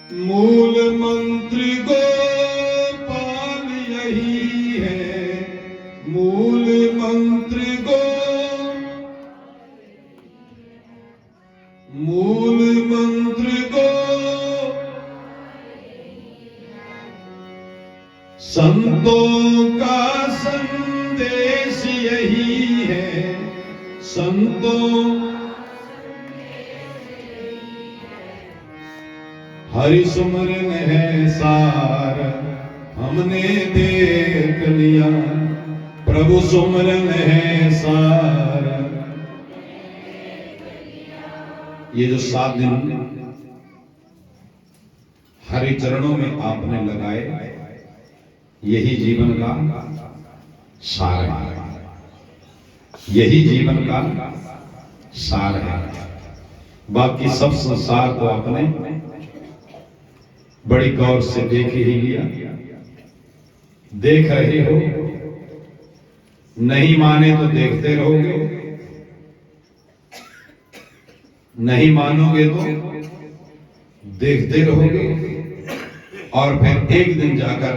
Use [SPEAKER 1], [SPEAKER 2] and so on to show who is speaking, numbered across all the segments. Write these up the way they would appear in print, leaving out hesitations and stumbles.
[SPEAKER 1] मूल मंत्र गोपाल यही है, मूल मंत्र मूल मंत्र संतों का संदेश यही है, संतों हरि सुमरन है सार हमने देख लिया, प्रभु सुमरन है सार। ये जो 7 दिन हरि चरणों में आपने लगाए, यही जीवन का सार है, यही जीवन का सार है। बाकी सब संसार को आपने बड़ी गौर से देख ही लिया, देख रहे हो, नहीं माने तो देखते रहोगे, नहीं मानोगे तो देखते रहोगे, और फिर एक दिन जाकर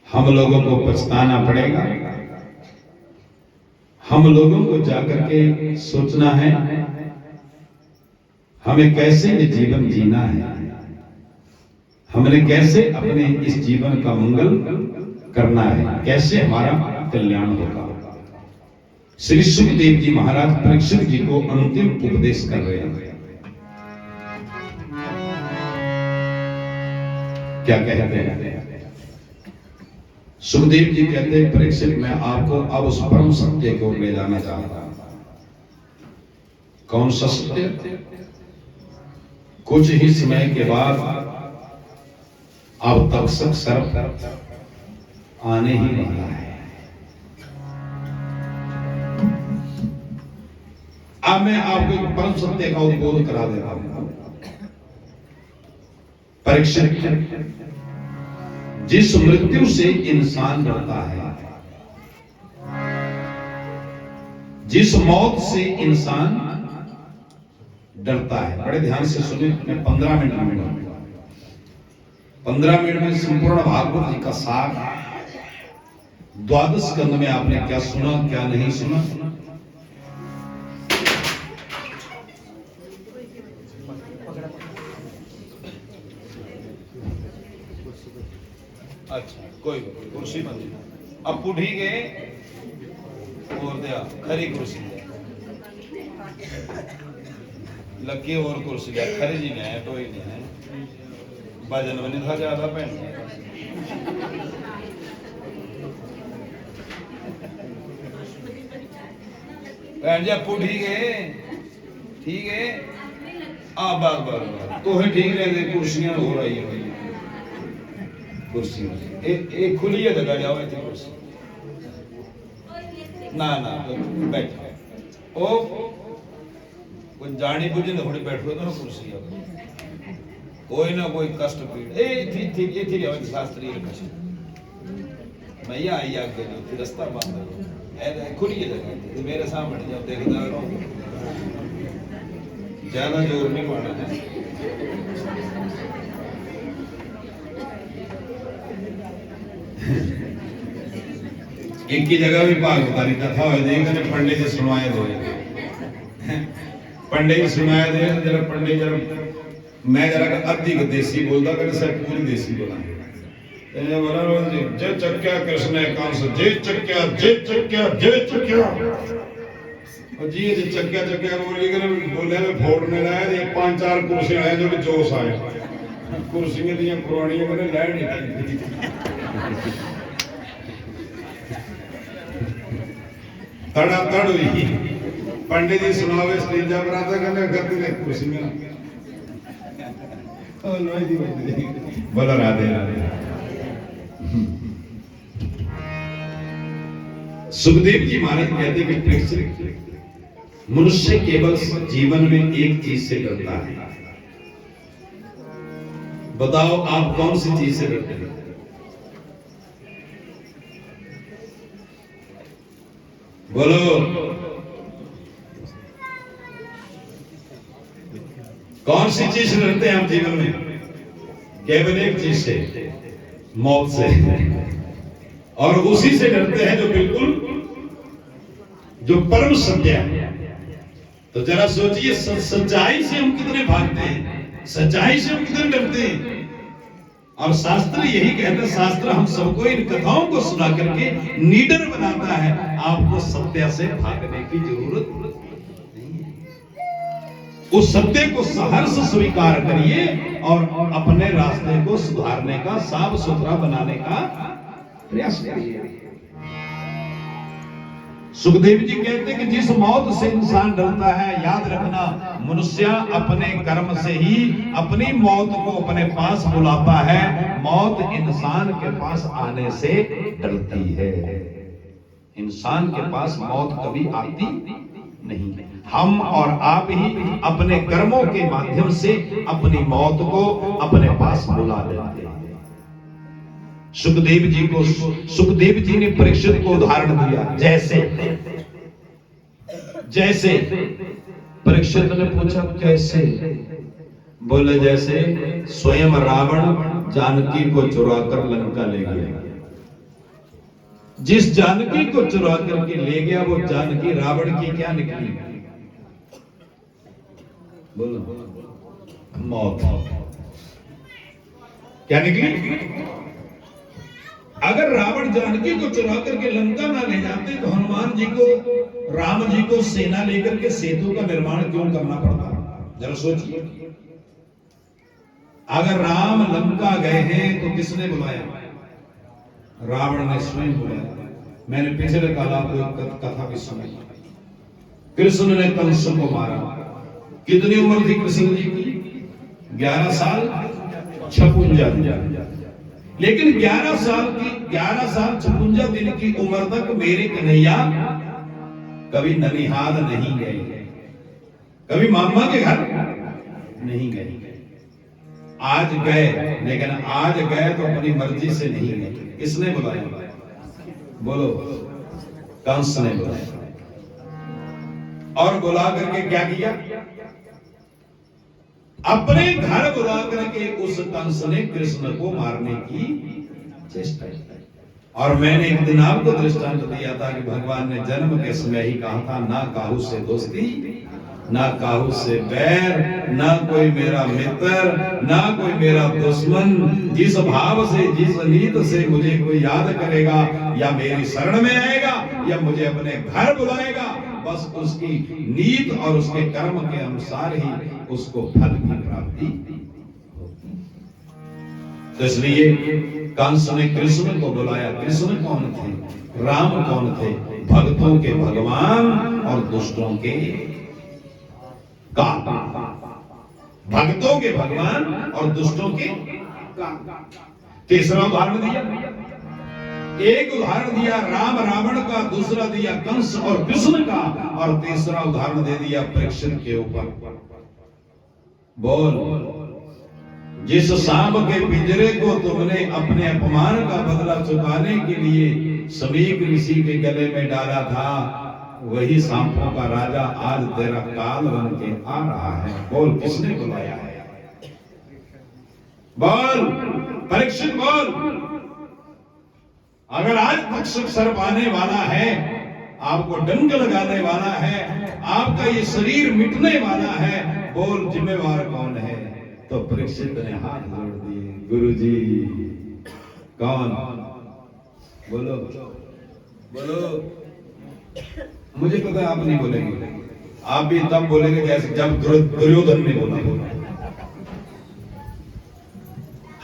[SPEAKER 1] हम लोगों को पछताना पड़ेगा। हम लोगों को जाकर के सोचना है हमें कैसे ये जीवन जीना है, हमने कैसे अपने इस जीवन का मंगल करना है, कैसे हमारा कल्याण होगा। श्री सुखदेव जी महाराज परीक्षित जी को अंतिम उपदेश कर रहे हैं। क्या कहते हैं? सुखदेव जी कहते हैं, परीक्षित मैं आपको अब उस परम सत्य को ले जाना चाहता हूं। कौन सा सत्य? कुछ ही समय के बाद अब तक सर्प आने ही वाला है। अब मैं आपको परम सत्य का उद्बोध करा देता हूं। परीक्षित, जिस मृत्यु से इंसान डरता है, जिस मौत से इंसान डरता है, बड़े ध्यान से सुनिए। मैं 15 मिनट में संपूर्ण भागवत जी का सार 12 स्कंद में आपने क्या सुना, क्या नहीं सुना, अच्छा कोई कुर्सी मत अब पुढ़ी गए और दिया खरी कुर्सी लकी और कुर्सी दिया खरी जी ने तो ही नहीं है भजन बनी था ज्यादा पहन जी पुढ़ी गए ठीक है आ बार बार तो है ठीक रहे कुर्सियां हो रही है कुर्सी एक खुली है जगह जाओ इतनी कुर्सी ना ना तो बैठ ओ कोई जानी बुझी थोड़ी बैठो तो ना कुर्सी कोई ना कोई कष्ट पीड़ ए थी शास्त्रीय कष्ट मैं आई आगे जो रास्ता बंद है खुली है जगह मेरे सामने जाओ देखता रहो ज्यादा जोर नहीं पड़ना है एक ही जगह भी भागवतारी कथा हो जाएगी पंडित जी सुनाए दो पंडित जी सुनाए दे जरा पंडित जरा मैं जरा अधिक देसी बोलता कर सब पूरी देसी बोला जय चक्या कृष्ण कंस जय चक्या जय चक्या जय चक्या और जी ये चक्या चक्या बोली कर बोले में फोड़ने लाया ये 5-4 कुर्सियां हैं जो कि जोश आए कुर्सियां दी पुरानी मैंने लै नहीं तड़ा तड़ हुई पंडित जी सुनावे स्टेजा पर आता कहने गति ने कुर्सी में ओ लोई दी बोला राधे राधे। सुखदेव जी महाराज कहते कि परीक्षित मनुष्य केवल जीवन में एक चीज से डरता है। बताओ आप कौन सी चीज से डरते हैं? बोलो कौन सी चीज से डरते हैं हम जीवन में? केवल एक चीज से, मौत से। और उसी से डरते हैं जो बिल्कुल, जो परम सत्य है। तो जरा सोचिए, सच्चाई से हम कितने भागते हैं, सच्चाई से हम कितने डरते हैं। और शास्त्र यही कहता है, शास्त्र हम सबको इन कथाओं को सुना करके निडर बनाता है। आपको सत्य से भागने की जरूरत नहीं है। उस सत्य को सहर्ष स्वीकार करिए और अपने रास्ते को सुधारने का, साफ सुथरा बनाने का प्रयास करिए। सुखदेव जी कहते हैं कि जिस मौत से इंसान डरता है, याद रखना, मनुष्य अपने कर्म से ही अपनी मौत को अपने पास बुलाता है। मौत इंसान के पास आने से डरती है। इंसान के पास मौत कभी आती नहीं। हम और आप ही अपने कर्मों के माध्यम से अपनी मौत को अपने पास बुला लेते हैं। सुखदेव जी ने परीक्षित को उदाहरण दिया। जैसे परीक्षित ने पूछा कैसे? बोले जैसे स्वयं रावण जानकी को चुरा कर लंका ले गया। जिस जानकी को चुरा करके ले गया, वो जानकी रावण की क्या निकली? बोलो, मौत। क्या निकली? अगर रावण जानकी को चुरा करके लंका ना ले जाते तो हनुमान जी को, राम जी को सेना लेकर के सेतु का निर्माण क्यों करना पड़ता? जरा सोचिए। अगर राम लंका गए हैं तो किसने बुलाया? रावण ने स्वयं बुलाया। मैंने पिछले कल आपको कथा भी सुनाई। कृष्ण ने कंस को मारा। कितनी उम्र थी कृष्ण जी की? 11 साल 56 दिन। लेकिन 11 साल 56 दिन की उम्र तक मेरे कन्हैया कभी ननिहाल नहीं गए, कभी मामा के घर नहीं गए। आज गए, लेकिन आज गए तो अपनी मर्जी से नहीं गए। किसने बुलाया? बोलो, कंस ने बुलाया। और बुला करके क्या किया? अपने घर बुला करके उस कंस ने कृष्ण को मारने की चेष्टा की। और मैंने एक दिन आपको दृष्टांत दिया था कि भगवान ने जन्म के समय ही कहा था, ना काहू से दोस्ती, ना काहू से बैर, ना कोई मेरा मित्र, ना कोई मेरा दुश्मन। जिस भाव से, जिस नीत से मुझे कोई याद करेगा, या मेरी शरण में आएगा, या मुझे अपने घर बुलाएगा, बस उसकी नीत और उसके कर्म के अनुसार ही उसको फल की प्राप्ति होती। तो इसलिए कंस ने कृष्ण को बुलाया। कृष्ण कौन थे? राम कौन थे? भक्तों के भगवान और दुष्टों के काल। भक्तों के भगवान और दुष्टों के काल। तीसरा उदाहरण दिया। एक उदाहरण दिया राम रावण का, दूसरा दिया कंस और कृष्ण का, और तीसरा उदाहरण दे दिया परीक्षित के ऊपर। बोल, जिस सांप के पिंजरे को तुमने अपने अपमान का बदला चुकाने के लिए समीक ऋषि के गले में डाला था, वही सांपों का राजा आज तेरा काल बन के आ रहा है। बोल, किसने बुलाया है? बोल परीक्षित, बोल। अगर आज तक्षक सर्प आने वाला है, आपको डंक लगाने वाला है, आपका ये शरीर मिटने वाला है, बोल जिम्मेवार कौन है? तो परीक्षित ने हाथ जोड़ दिए। गुरुजी। कौन? बोलो बोलो। मुझे पता है आप नहीं बोलेंगे, आप भी तब बोलेंगे जैसे जब दुर्योधन ने बोला।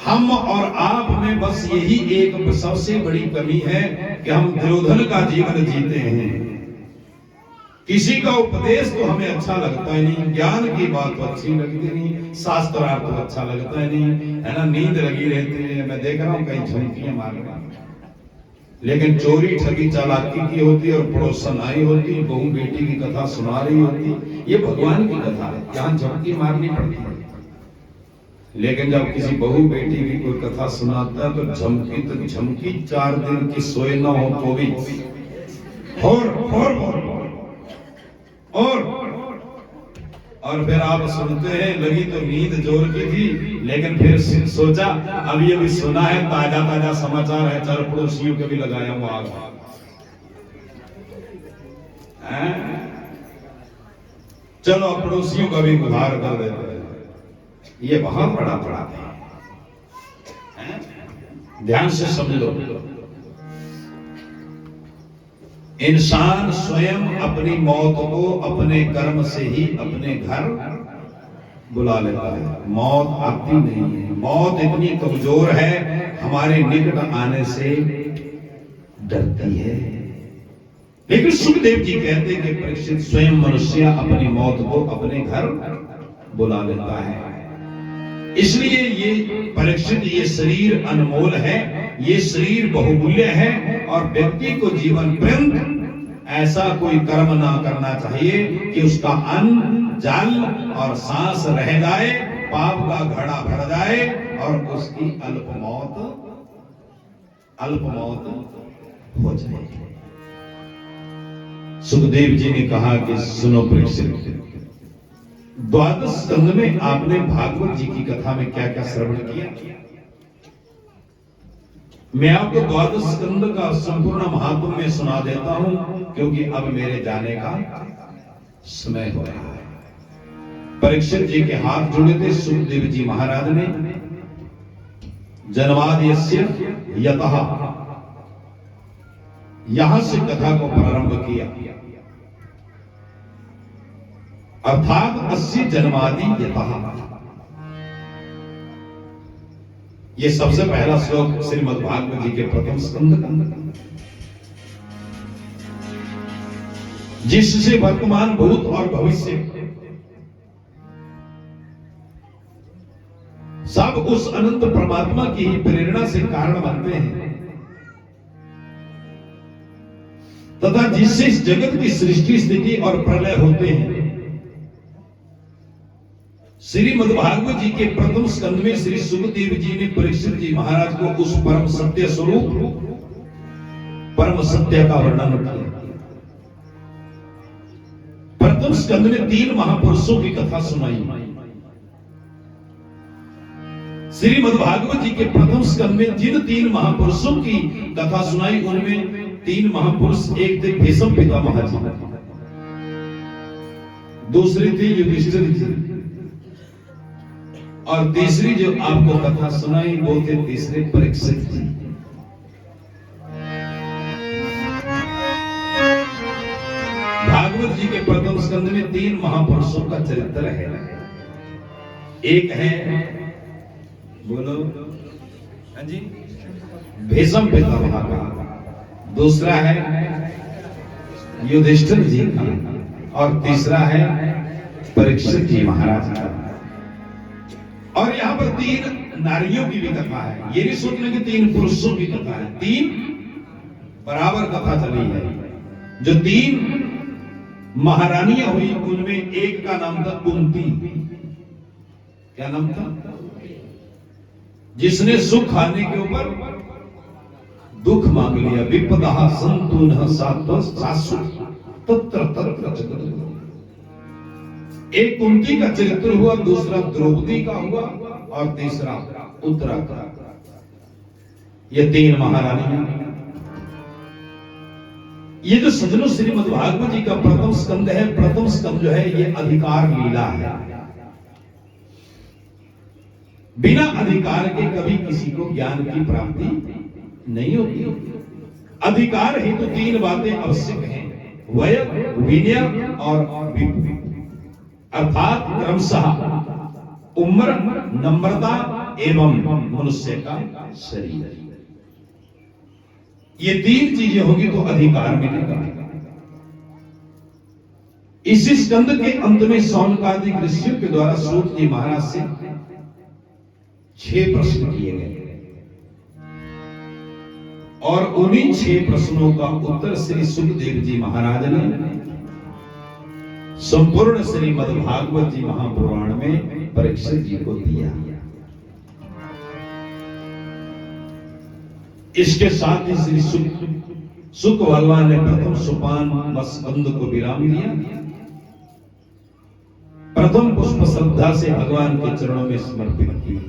[SPEAKER 1] हम और आप में बस यही एक सबसे बड़ी कमी है कि हम दुर्योधन का जीवन जीते हैं। किसी का उपदेश तो हमें अच्छा लगता है नहीं, ज्ञान की बात तो अच्छी लगती नहीं, शास्त्रार्थ तो अच्छा लगता है नहीं, है ना। नींद लगी रहती है। मैं देख रहा हूं कहीं झमकियां मार रहे, लेकिन चोरी ठगी चालाकी की होती है, और पड़ोसन आई होती, बहू बेटी की कथा सुना रही होती। ये भगवान की कथा है, जहां झमकी मारनी पड़ती है। लेकिन जब किसी बहू बेटी की कोई कथा सुनाता है तो झमकी, तो झमकी 4 दिन की सोए ना हो तो भी और और फिर आप सुनते हैं, लगी तो नींद जोर की थी, लेकिन फिर सोचा अभी अभी सुना है, ताजा ताजा समाचार है, 4 पड़ोसियों के भी लगाया हुआ आग। चलो पड़ोसियों का भी गुहार कर देते हैं। ये बहुत बड़ा अपराध है। ध्यान से समझ लो, इंसान स्वयं अपनी मौत को अपने कर्म से ही अपने घर बुला लेता है। मौत आती नहीं है। मौत इतनी कमजोर है, हमारे निकट आने से डरती है। लेकिन सुखदेव जी कहते हैं कि परीक्षित, स्वयं मनुष्य अपनी मौत को अपने घर बुला लेता है। इसलिए ये परीक्षित, ये शरीर अनमोल है, ये शरीर बहुमूल्य है, और व्यक्ति को जीवन पर्यंत ऐसा कोई कर्म ना करना चाहिए कि उसका अन्न, जल और सांस रह जाए, पाप का घड़ा भर जाए और उसकी अल्प मौत हो जाए। सुखदेव जी ने कहा कि सुनो परीक्षित, द्वादश स्कंद में आपने भागवत जी की कथा में क्या क्या श्रवण किया। मैं आपको द्वादश स्कंद का संपूर्ण महात्म्य सुना देता हूं, क्योंकि अब मेरे जाने का समय हो रहा है। परीक्षित जी के हाथ जुड़े थे सुखदेव जी महाराज ने। जन्माद्यस्य यतः, यहां से कथा को प्रारंभ किया, अर्थात अस्य जन्मादि यतः। ये सबसे पहला श्लोक श्रीमद् भागवत जी के प्रथम स्कंद का, जिससे वर्तमान, भूत और भविष्य सब उस अनंत परमात्मा की ही प्रेरणा से कारण बनते हैं, तथा जिससे इस जगत की सृष्टि, स्थिति और प्रलय होते हैं। श्रीमद् भागवत जी के प्रथम स्कंद में श्री सुखदेव जी ने परीक्षित जी महाराज को उस परम सत्य स्वरूप, परम सत्य का वर्णन किया। प्रथम स्कंद में 3 महापुरुषों की कथा सुनाई। श्रीमद् भागवत जी के प्रथम स्कंद में जिन 3 महापुरुषों की कथा सुनाई, उनमें 3 महापुरुष, एक थे भीष्म पितामह जी, दूसरे थे युधिष्ठिर जी, और तीसरी जो आपको कथा सुनाई वो थे तीसरे परीक्षित जी। भागवत जी के प्रथम स्कंद में 3 महापुरुषों का चरित्र है। एक है, बोलो हाँ जी, भीष्म पितामह का, दूसरा है युधिष्ठिर जी का, और तीसरा है परीक्षित जी महाराज का। और यहां पर 3 नारियों की भी कथा है। ये नहीं सोचना कि 3 पुरुषों की कथा है, 3 बराबर कथा चली है। जो 3 महारानियां हुई, उनमें एक का नाम था कुंती। क्या नाम था? जिसने सुख खाने के ऊपर दुख मांग लिया। विपदा संतु न शाश्वत तत्र तत्र जगत। एक कुंती का चरित्र हुआ, दूसरा द्रौपदी का हुआ, और तीसरा उत्तरा का। ये 3 महारानियां। ये जो सज्जनों श्रीमद् भागवत जी का प्रथम स्कंद है, प्रथम स्कंद जो है ये अधिकार लीला है। बिना अधिकार के कभी किसी को ज्ञान की प्राप्ति नहीं होती। अधिकार ही तो 3 बातें आवश्यक हैं, वय, विनय और विवेक। अर्थात क्रमशः उम्र, नम्रता एवं मनुष्य का शरीर। ये 3 चीजें होगी तो अधिकार मिलेगा। इसी स्कंद के अंत में शौनकादि ऋषियों के द्वारा सूत जी महाराज से 6 प्रश्न किए गए, और उन्हीं 6 प्रश्नों का उत्तर श्री सुखदेव जी महाराज ने संपूर्ण श्रीमद् भागवत जी महापुराण में परीक्षित जी को दिया। इसके साथ ही श्री सुख भगवान ने प्रथम सोपान स्कंद को विराम दिया। प्रथम पुष्प श्रद्धा से भगवान के चरणों में समर्पित किए।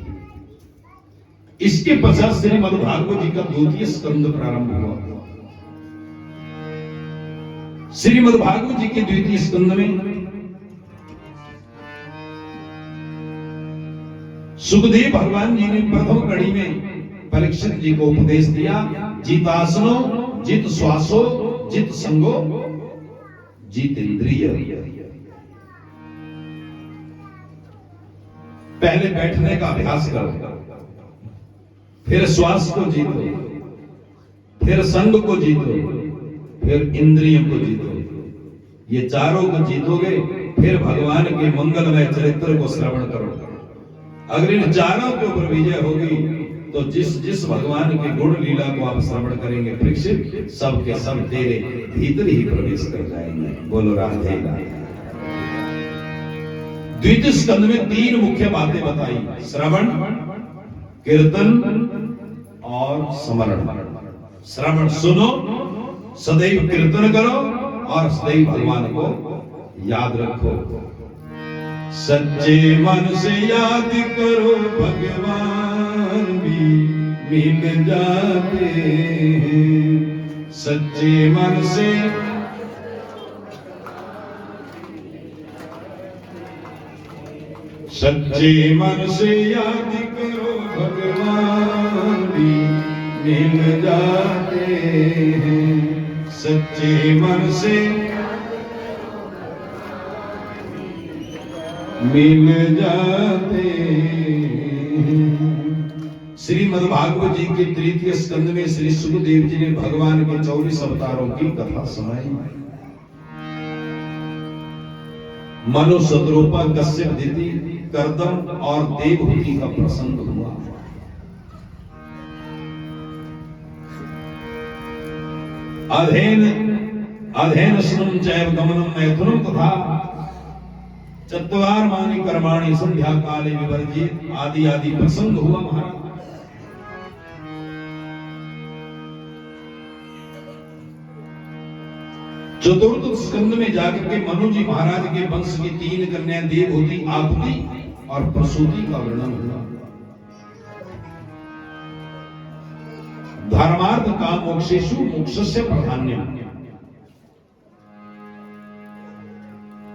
[SPEAKER 1] इसके पश्चात श्रीमद् भागवत जी का द्वितीय स्कंद प्रारंभ हुआ। श्रीमद् भागवत जी के द्वितीय स्कंद में सुखदेव भगवान जी ने प्रथम कड़ी में परीक्षित जी को उपदेश दिया, जितासनो जित श्वासो जित संगो जित इंद्रिय। पहले बैठने का अभ्यास करो, फिर श्वास को जीतो, फिर संग को जीतो, फिर इंद्रियों को जीतो। ये चारों को जीतोगे, फिर भगवान के मंगलमय चरित्र को श्रवण करो। अगर इन चारों के ऊपर विजय होगी तो जिस जिस भगवान के गुण लीला को आप श्रवण करेंगे परीक्षित, सबके सब तेरे भीतर ही प्रवेश कर जाएंगे। बोलो राधे राधे। द्वितीय स्कंद में 3 मुख्य बातें बताई, श्रवण, कीर्तन और स्मरण। श्रवण सुनो, सदैव कीर्तन करो और सदैव भगवान को याद रखो। सच्चे मन से याद करो, भगवान भी मिल जाते हैं। सच्चे मन से याद करो, भगवान भी मिल जाते हैं। सच्चे मन से मिल जाते हैं। श्रीमद् भागवत जी के तृतीय स्कंद में श्री सुखदेव जी ने भगवान के 24 अवतारों की कथा सुनाई। मनु, शत्रुपा, कश्यप, दिति, कर्दम और देवहूति का प्रसंग हुआ। अधेन चैव गमनम मैथुनम तथा चत्वारमानि कर्माणि संध्या काले विवर्जित आदि आदि प्रसंग हुआ। महाराज चतुर्थ स्कंद में जाकर के मनु जी महाराज के वंश की 3 कन्या देवहूति, आहुति और प्रसूति का वर्णन हुआ। धर्मार्थ काम मोक्षेषु मोक्षस्य प्राधान्यम्,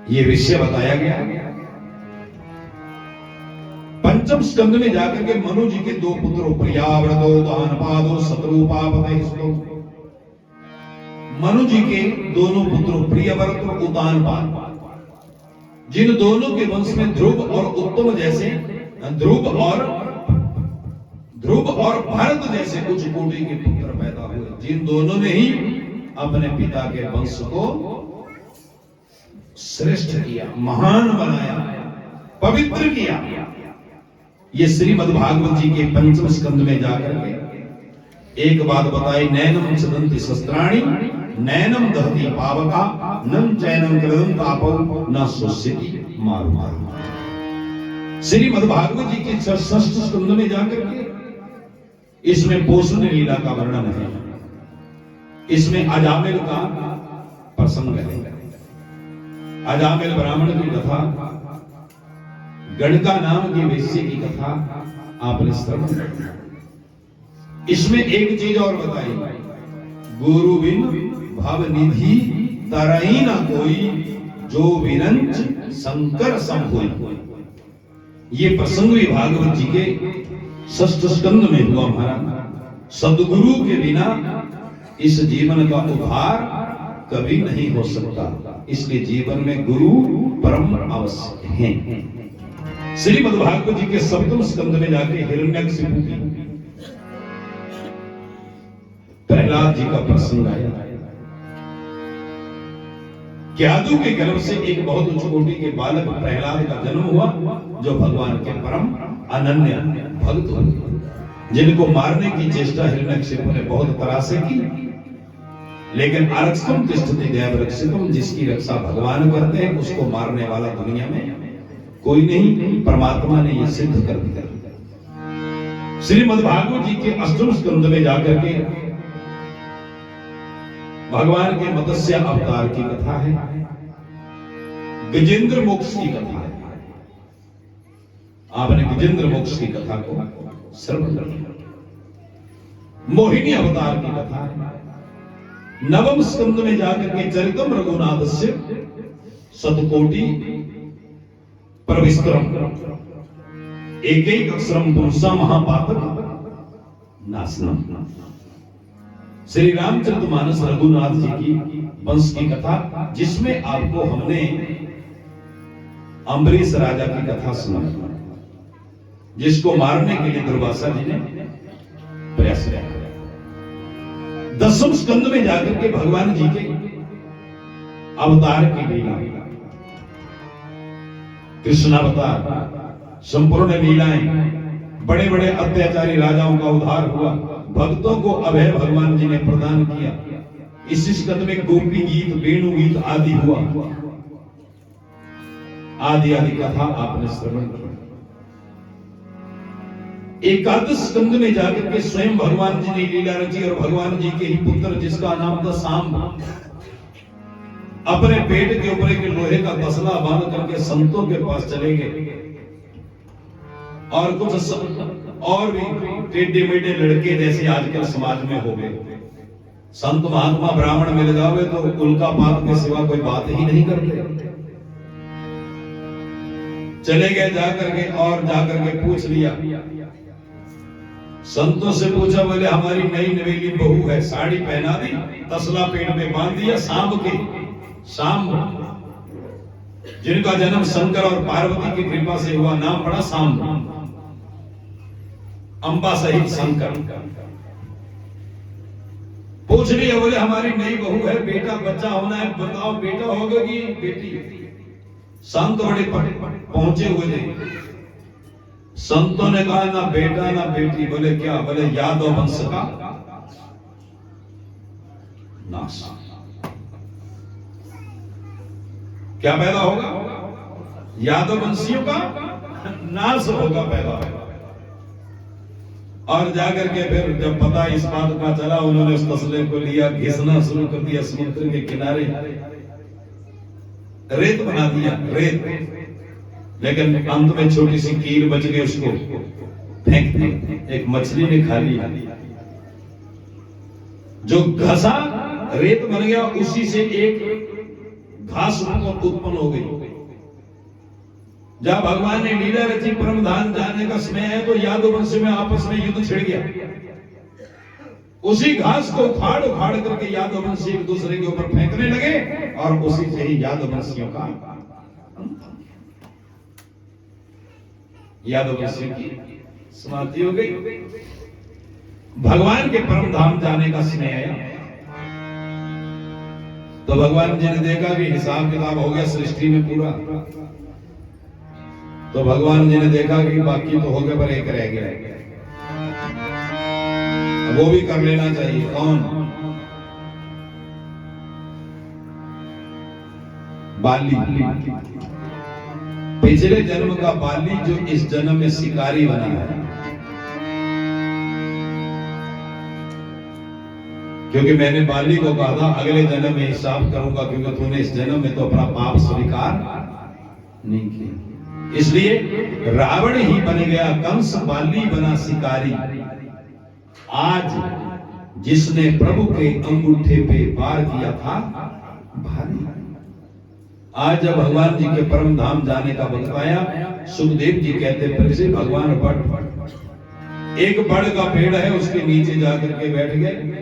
[SPEAKER 1] ये विषय बताया गया। पंचम स्कंद में जाकर के मनु जी के 2 पुत्रों प्रियाव्रतो दानपादो शत्रुपापते, मनु जी के दोनों पुत्रों प्रियव्रत और उदानपाद, जिन दोनों के वंश में ध्रुव और उत्तम जैसे ध्रुव और भरत जैसे उच्च कोटि के पुत्र पैदा हुए, जिन दोनों ने ही अपने पिता के वंश को श्रेष्ठ किया, महान बनाया, पवित्र किया। ये श्रीमद् भागवत जी के पंचम स्कंद में जाकर के एक बात बताई, नैनम छदन्ति शस्त्राणि नैनम दहति पावका न चैनम कृतं तापो न शुष्यति मारु मारु। श्रीमद् भागवत जी के 6ठ स्कंद में जाकर के इसमें पोषण लीला का वर्णन है, इसमें अजामिल का प्रसंग है। अजामिल ब्राह्मण की कथा, गणका नाम की वेश्या की कथा आपने श्रवण की। इसमें एक चीज और बताई, गुरु बिन भव निधि तरई न कोई, जो विरंच शंकर सम होई। ये प्रसंग भी भागवत जी के 6ठ स्कंद में हुआ। महाराज सदगुरु के बिना इस जीवन का उद्धार कभी नहीं हो सकता, इसलिए जीवन में गुरु परम आवश्यक हैं। श्रीमद् भागवत जी के 7वें स्कंद में जाके हिरण्यकशिपु की प्रहलाद जी का प्रसंग आया। क्यादु के गर्भ से एक बहुत उच्च कोटि के बालक प्रहलाद का जन्म हुआ, जो भगवान के परम अनन्य भक्त हुए, जिनको मारने की चेष्टा हिरण्यकशिपु ने बहुत तरह से की, लेकिन आरक्षकम तिष्ठति दैवरक्षकम, जिसकी रक्षा भगवान करते हैं उसको मारने वाला दुनिया में कोई नहीं, परमात्मा ने यह सिद्ध कर दिया। श्रीमद् भागवत जी के 8वें स्कंद में जाकर के भगवान के मत्स्य अवतार की कथा है, गजेंद्र मोक्ष की कथा है। आपने विजेंद्र मोक्ष की कथा को श्रवण किया। मोहिनी अवतार की कथा है। नवम स्कंद में जाकर के चरितम रघुनाथ से शतकोटि प्रविस्तरम एक एक अक्षरम पुरुषा महापातक नाशनम। श्री रामचरितमानस रघुनाथ जी की वंश की कथा, जिसमें आपको हमने अम्बरीश राजा की कथा सुना, जिसको मारने के लिए दुर्वासा जी ने प्रयास किया। दसम स्कंद में जाकर के भगवान जी के अवतार की लीला, कृष्णावतार, संपूर्ण लीलाएं, बड़े बड़े अत्याचारी राजाओं का उद्धार हुआ, भक्तों को अभय भगवान जी ने प्रदान किया। इस स्कंद में गोपी गीत, वेणु गीत आदि हुआ, आदि आदि कथा आपने श्रवण किया। एकादश स्कंद में जाकर के स्वयं भगवान जी ने लीला रची और भगवान जी के ही पुत्र, जिसका नाम था सांब, अपने पेट के ऊपर एक लोहे का तसला बांध करके संतों के पास चले गए और कुछ और भी टेढ़े मेढ़े लड़के जैसे आजकल समाज में हो गए। संत महात्मा ब्राह्मण मिल जावे तो उल्कापात के सिवा कोई बात ही नहीं करते। चले गए जाकर के और जाकर के पूछ लिया, संतों से पूछा, बोले हमारी नई नवेली बहू है, साड़ी पहना दी, तसला पेट में बांध दिया, सांब के, सांब जिनका जन्म शंकर और पार्वती की कृपा से हुआ, नाम पड़ा सांब, अंबा सहित शंकर। पूछ लिया, बोले हमारी नई बहू है, बेटा बच्चा होना है, बताओ बेटा होगा कि बेटी? संत बड़े पहुंचे हुए थे। संतों ने कहा ना बेटा ना बेटी। बोले क्या? बोले यादव वंश का नाश। क्या पैदा होगा? यादव वंशियों का नाश होगा पैदा। और जाकर के फिर जब पता इस बात का चला, उन्होंने उस तसले को लिया, घिसना शुरू कर दिया समुद्र के किनारे, रेत बना दिया, रेत। लेकिन अंत में छोटी सी कील बच गई, उसको फेंक दी, एक मछली ने खा लिया। जो घसा रेत बन गया, उसी से एक घास उत्पन्न हो गई। जब भगवान ने लीला रची, परम धाम जाने का समय है, तो यादव वंश में आपस में युद्ध छिड़ गया। उसी घास को उखाड़ उखाड़ करके यादव वंशी एक दूसरे के ऊपर फेंकने लगे और उसी से ही यादव वंशियों का, यादव वंशियों की समाप्ति हो गई। भगवान के परम धाम जाने का समय आया तो भगवान जी ने देखा कि हिसाब किताब हो गया सृष्टि में पूरा। तो भगवान जी ने देखा कि बाकी तो हो गए पर एक रह गया, वो भी कर लेना चाहिए। कौन? बाली। पिछले जन्म का बाली जो इस जन्म में शिकारी बना है। क्योंकि मैंने बाली को कहा था अगले जन्म में हिसाब करूंगा, क्योंकि तूने इस जन्म में तो अपना पाप स्वीकार नहीं किया। इसलिए रावण ही बन गया कंस, बाली बना शिकारी। आज जिसने प्रभु के अंगूठे पे वार किया था भारी। आज जब भगवान जी के परम धाम जाने का वक्त आया, सुखदेव जी कहते फिर भगवान बड़, एक बड़ का पेड़ है, उसके नीचे जाकर के बैठ गए।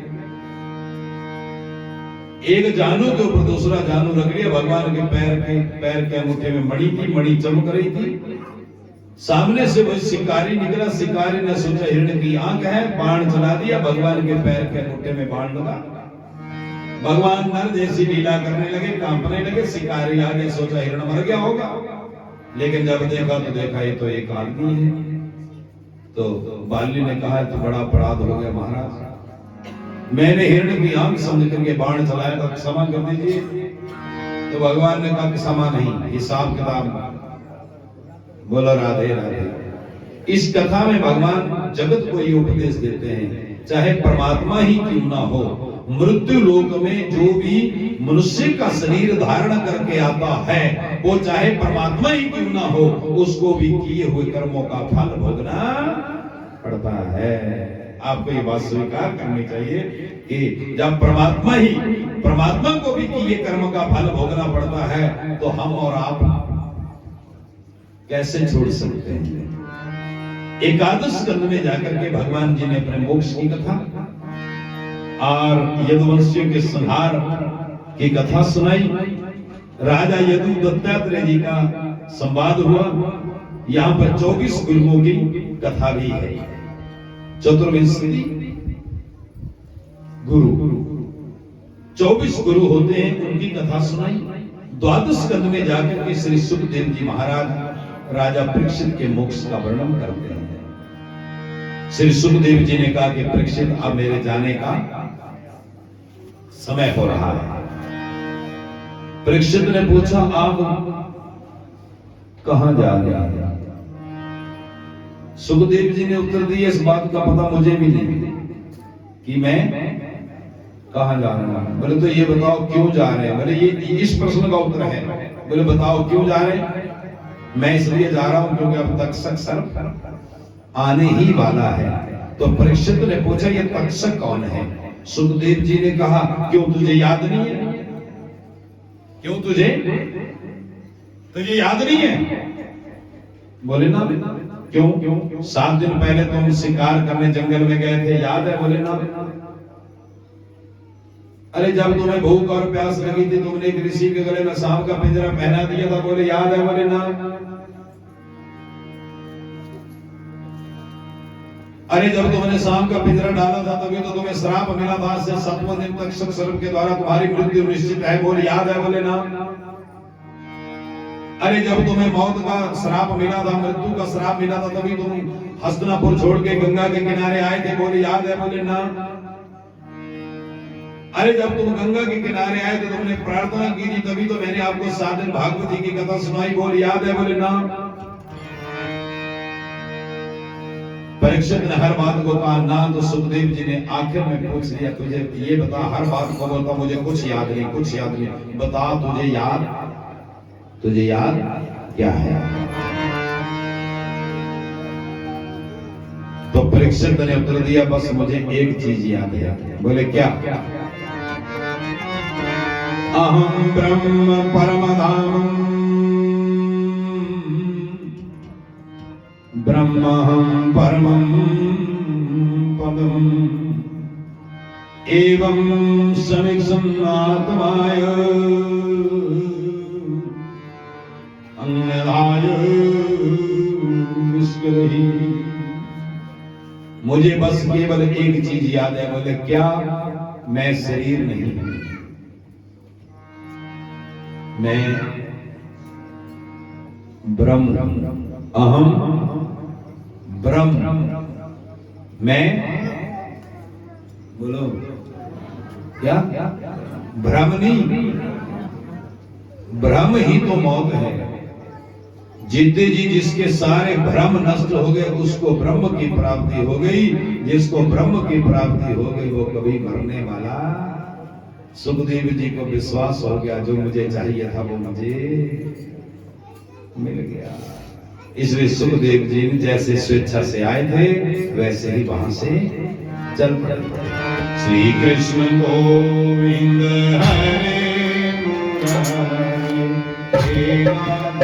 [SPEAKER 1] एक जानू के ऊपर दूसरा जानू रख लिया। भगवान के पैर के अंगूठे में मणि थी, मणि चमक रही थी। सामने से वो शिकारी निकला। शिकारी ने सोचा हिरण की आंख है, बाण चला दिया, भगवान के पैर के अंगूठे में बाण लगा। भगवान नर जैसी लीला करने लगे, कांपने लगे। शिकारी आगे सोचा हिरण मर गया होगा, लेकिन जब देखा तो देखा ये तो एक आदमी है। तो बाली ने कहा तो बड़ा अपराध हो गया महाराज, मैंने हिरण की आंख समझ करके बाण चलाया था, क्षमा कर दीजिए। तो भगवान ने कहा कि क्षमा नहीं, हिसाब किताब। बोला राधे राधे। इस कथा में भगवान जगत को ये उपदेश देते हैं, चाहे परमात्मा ही क्यों ना हो, मृत्यु लोक में जो भी मनुष्य का शरीर धारण करके आता है, वो चाहे परमात्मा ही क्यों ना हो, उसको भी किए हुए कर्मों का फल भोगना पड़ता है। आपको ये बात स्वीकार करनी चाहिए कि जब परमात्मा को भी किए कर्म का फल भोगना पड़ता है, तो हम और आप कैसे छोड़ सकते हैं। एकादश स्कंद में जाकर के भगवान जी ने अपने मोक्ष की कथा और यदुवंशियों के संहार की कथा सुनाई। राजा यदु दत्तात्रेय जी का संवाद हुआ। यहाँ पर 24 गुरुओं की कथा भी है। चतुर्विंशति गुरु, 24 गुरु होते हैं, उनकी कथा सुनाई। द्वादश स्कंद में जाकर के श्री सुखदेव जी महाराज राजा परीक्षित के मोक्ष का वर्णन करते हैं। श्री सुखदेव जी ने कहा कि परीक्षित, अब मेरे जाने का समय हो रहा है। परीक्षित ने पूछा, आप कहां जा रहे हैं? सुखदेव जी ने उत्तर दिया, इस बात का पता मुझे भी नहीं कि मैं कहां जा रहा हूं। बोले तो ये बताओ क्यों जा रहे हैं? बोले ये इस प्रश्न का उत्तर है। बोले बताओ क्यों जा रहे हैं? मैं इसलिए जा रहा हूं क्योंकि अब तक्षक सर्प आने ही वाला है। तो परीक्षित ने पूछा, ये तक्षक कौन है? सुखदेव जी ने कहा, क्यों तुझे याद नहीं है? क्यों तुझे याद नहीं है? बोले ना, क्यों? 7 दिन पहले तुम शिकार करने जंगल में गए थे, याद है? बोले ना। अरे जब तुम्हें भूख और प्यास लगी थी, तुमने एक ऋषि के गले में सांप का पिंजरा पहना दिया था, बोले याद है? बोले ना। अरे जब तुमने सांप का पिंजरा डाला था, तभी तो तुम्हें श्राप मिला था, से 7वें दिन तक सर्प के द्वारा तुम्हारी मृत्यु निश्चित है, बोले याद है? बोले ना। अरे जब तुम्हें मौत का श्राप मिला था, मृत्यु का श्राप मिला था, तभी तुम हस्तिनापुर छोड़ के गंगा के किनारे आए थे, बोले याद है? बोले ना। अरे जब तुम गंगा के किनारे आए थे, तुमने प्रार्थना की थी, तभी तो मैंने आपको 7 दिन भागवती की कथा सुनाई, बोले याद है? बोले ना। परीक्षित ने हर बात को कहा ना। तो सुखदेव जी ने आखिर में पूछ लिया, तुझे ये बता, हर बात को बोलता मुझे कुछ याद नहीं, बता तुझे याद क्या है? तो परीक्षित ने उत्तर दिया, बस मुझे एक चीज याद है। बोले क्या? अहम ब्रह्म परमधामम् ब्रह्महं परमं पदम् एवं समीक्षम् आत्माय अन्यदाय निष्कलहि। मुझे बस केवल एक चीज याद है। बोले क्या? मैं शरीर नहीं हूं, मैं ब्रह्म, अहम ब्रह्म। मैं, बोलो क्या? ब्रह्म नहीं, ब्रह्म ही तो मौत है। जीते जी जिसके सारे भ्रम नष्ट हो गए, उसको ब्रह्म की प्राप्ति हो गई। जिसको ब्रह्म की प्राप्ति हो गई, वो कभी मरने वाला। सुखदेव जी को विश्वास हो गया, जो मुझे चाहिए था वो मुझे मिल गया। इसलिए सुखदेव जी जैसे स्वेच्छा से आए थे, वैसे ही वहां से चल पड़े। श्री कृष्ण गोविंद हरे मुरारी, हे नाथ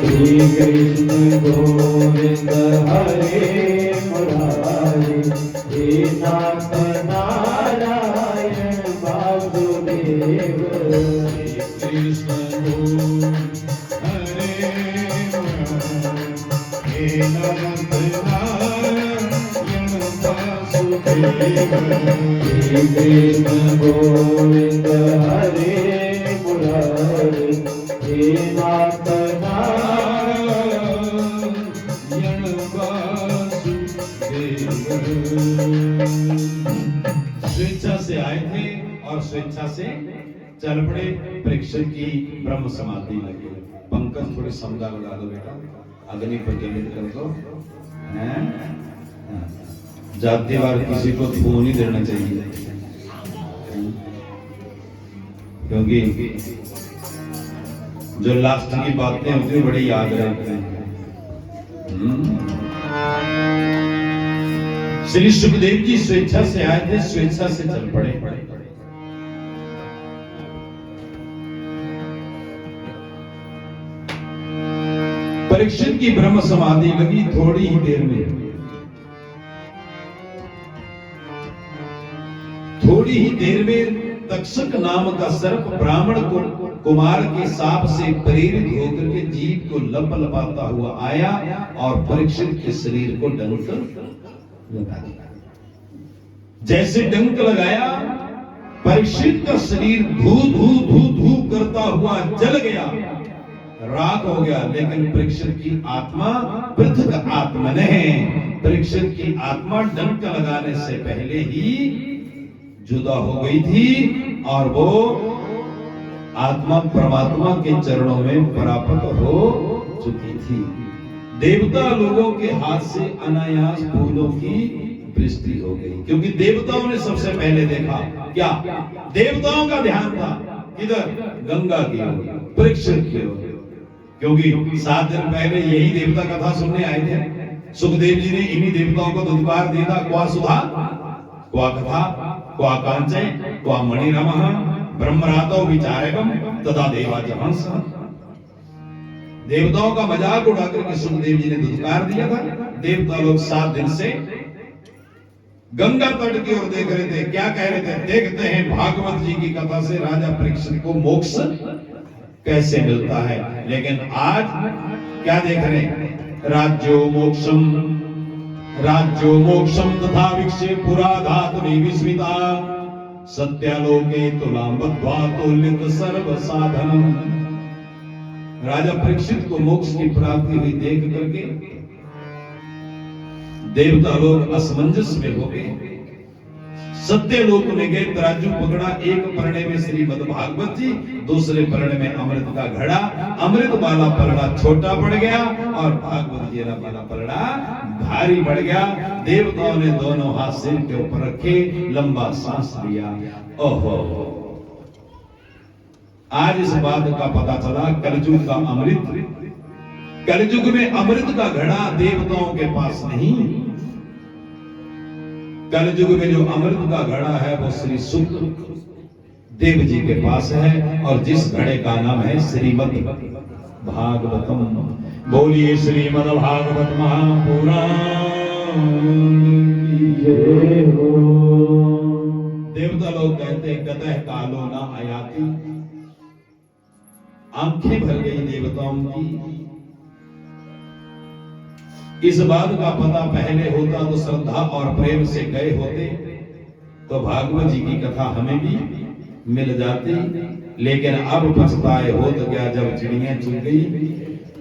[SPEAKER 1] श्री कृष्ण गोविंद हरे मुरारी, हे नाथ नारायण वासुदेव। कृष्ण गोविंद हरे मुरारी, हे नाथ नारायण वासुदेव। कृष्ण गोविंद हरे मुरारी, हे नाथ स्वेच्छा से आए थे और स्वेच्छा से चल पड़े। परीक्षित की ब्रह्म समाधि लगी। पंकज थोड़ी समझा लगा दो बेटा, अग्नि प्रज्वलित कर दो। जातिवार किसी को धुआं नहीं देना चाहिए। क्योंकि जो लास्ट की बातें होती हैं बड़ी याद रहती हैं। श्री सुखदेव जी स्वेच्छा से आए थे, स्वेच्छा से चल पड़े। परीक्षित की ब्रह्म समाधि लगी थोड़ी ही देर में। थोड़ी ही देर में तक्षक नाम का सर्प ब्राह्मण को कुमार के साप से प्रेरित होकर के जीव को लपलपाता हुआ आया और परीक्षित के शरीर को डंक लगा दिया। जैसे डंक लगाया, परीक्षित का शरीर धू धू धू धू करता हुआ जल गया, राख हो गया। लेकिन परीक्षित की आत्मा पृथक आत्मा नहीं, परीक्षित की आत्मा डंक लगाने से पहले ही जुदा हो गई थी और वो आत्मा परमात्मा के चरणों में प्राप्त हो चुकी थी। देवता लोगों के हाथ से अनायास फूलों की वृष्टि हो गई, क्योंकि देवताओं ने सबसे पहले देखा। क्या देवताओं का ध्यान था किधर? गंगा की ओर, परीक्षित की ओर। क्योंकि 7 दिन पहले यही देवता कथा सुनने आए थे। सुखदेव जी ने इन्हीं देवताओं को दुदकार दिया था। क्वा सुधा, क्वा कथा, क्वा कांचय, क्वा मणिरमः, ब्रह्मरातो विचारकम तदा देवाच हंस। देवताओं का मजाक उड़ा करके सुखदेव जी ने दुदकार दिया था। देवता लोग 7 दिन से गंगा तट की ओर देख रहे थे। क्या कह रहे थे? देखते हैं भागवत जी की कथा से राजा परीक्षित को मोक्ष कैसे मिलता है। लेकिन आज क्या देख रहे हैं? राज्यो मोक्षम तथा विक्षे पुरा धातुनि विस्मिता सत्यालोके तुलाम बद्ध्वा तुलित सर्व साधनम। राजा परीक्षित को मोक्ष की प्राप्ति हुई देख करके देवता लोग असमंजस में हो गए। सत्यलोक में गए, तराजू पकड़ा। एक परणे में श्रीमद् भागवत जी, दूसरे परणे में अमृत का घड़ा। अमृत वाला पलड़ा छोटा पड़ गया और भागवत जी वाला पलड़ा भारी पड़ गया। देवताओं ने दोनों हाथ सिर के ऊपर रखे, लंबा सांस लिया। ओहो, आज इस बात का पता चला। कलयुग का अमृत, कलयुग में अमृत का घड़ा देवताओं के पास नहीं। कलयुग में जो अमृत का घड़ा है वो श्री सुख देव जी के पास है, और जिस घड़े का नाम है श्रीमद् भागवतम। बोलिए श्रीमद् भागवत महापुराण की जय हो। देवता लोग कहते कतः कालो ना आयाति। आंखें भर गई देवताओं की। इस बात का पता पहले होता तो श्रद्धा और प्रेम से गए होते तो भागवत जी की कथा हमें भी मिल जाती। लेकिन अब पछताए हो तो क्या, जब चिड़ियां चुग गई।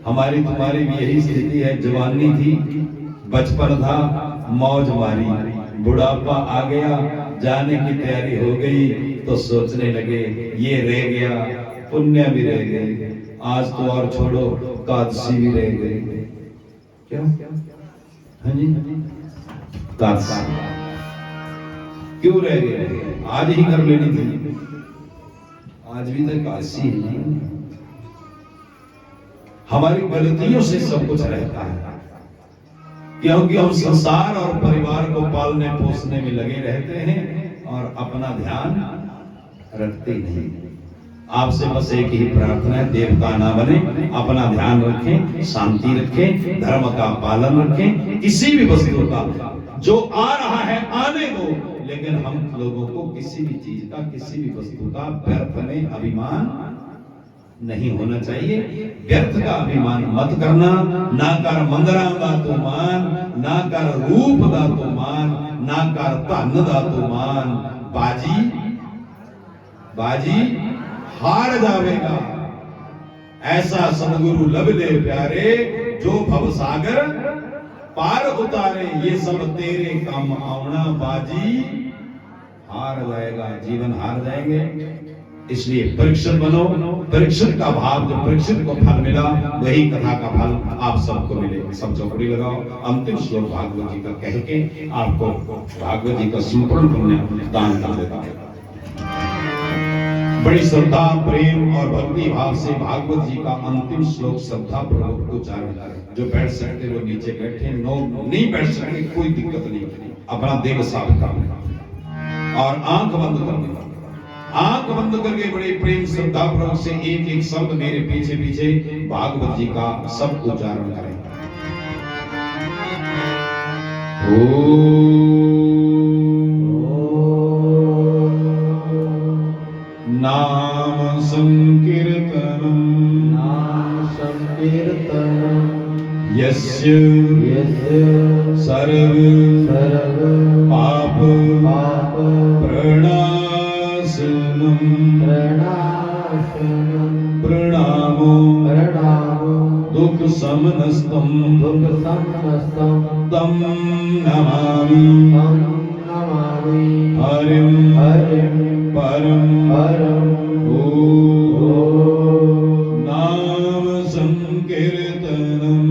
[SPEAKER 1] हमारी तुम्हारी भी यही स्थिति है। जवानी थी, बचपन था, मौज मारी, बुढ़ापा आ गया, जाने की तैयारी हो गई तो सोचने लगे ये रह गया, पुण्य भी रह गए, आज तो और छोड़ो कादशी भी रह गए। क्या? हाँ जी, कादशी क्यों रह गए? आज ही कर लेनी थी। आज भी तो कादशी है। हमारी गलतियों से सब कुछ रहता है, क्योंकि हम संसार और परिवार को पालने पोसने में लगे रहते हैं और अपना ध्यान रखते नहीं। आपसे बस एक ही प्रार्थना है, देवता ना बने, अपना ध्यान रखें, शांति रखें, धर्म का पालन रखें। किसी भी वस्तु का जो आ रहा है आने दो, लेकिन हम लोगों को किसी भी चीज का, किसी भी वस्तु का व्यर्थ में अभिमान नहीं होना चाहिए। व्यर्थ का अभिमान मत करना। ना कर मंगरा दातो मान, ना कर रूप दातो मान, ना कर धन दातो मान। बाजी हार जावेगा। ऐसा सदगुरु लब ले प्यारे, जो भव सागर पार उतारे। ये सब तेरे काम आवना, बाजी हार जाएगा, जीवन हार जाएंगे। इसलिए परीक्षित बनो। परीक्षित का भाव, जो परीक्षित को फल मिला वही कथा का फल आप सबको मिले। सब चौकड़ी लगाओ। अंतिम श्लोक भागवत जी का कह के आपको भागवत जी का संपूर्ण पुण्य दान कर देता है।
[SPEAKER 2] बड़ी श्रद्धा प्रेम और भक्ति भाव से भागवत जी का अंतिम श्लोक श्रद्धा पूर्वक उच्चारण करें। जो बैठ सकते वो नीचे बैठे, नो नहीं बैठ सकते कोई दिक्कत नहीं, अपना देह साफ करना और आंख बंद करनी। आंख बंद करके बड़े प्रेम श्रद्धा पूर्वक से एक एक शब्द मेरे पीछे पीछे भागवत जी का सब उच्चारण करें। नाम संकीर्तनम यस्य सर्व पाप प्रणाशनम प्रणामो दुख समनस्तम तम नमामि हरिं परम नाम संकीर्तनम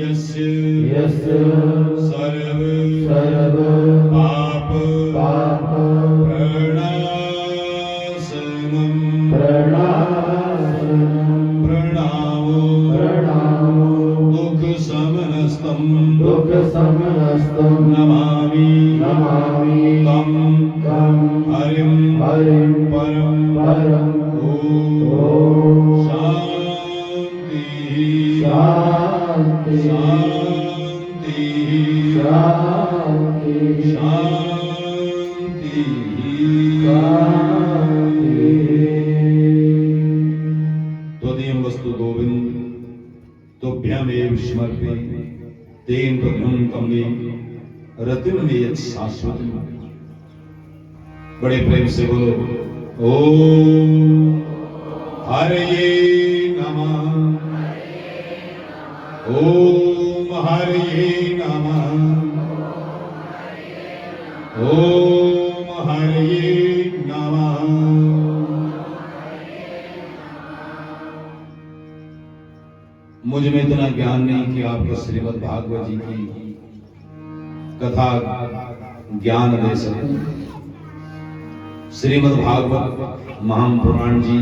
[SPEAKER 2] यस्य सर्व पाप प्रणाशनम प्रणामो दुख समनस्तम नमामि तम हरिं परम शांति शांति शांति। त्वदीयं वस्तु गोविंद तुभ्यमेव स्मर्पे तेन त्वं कम्मे रतिं मे यत् शाश्वतम्। बड़े प्रेम से बोलो ओम हरये नमः, ओम हरये नमः, ओम हरये नमः। मुझ में इतना ज्ञान नहीं कि आपको श्रीमद् भागवत जी की कथा ज्ञान दे सकूं। श्रीमद् भागवत महापुराण जी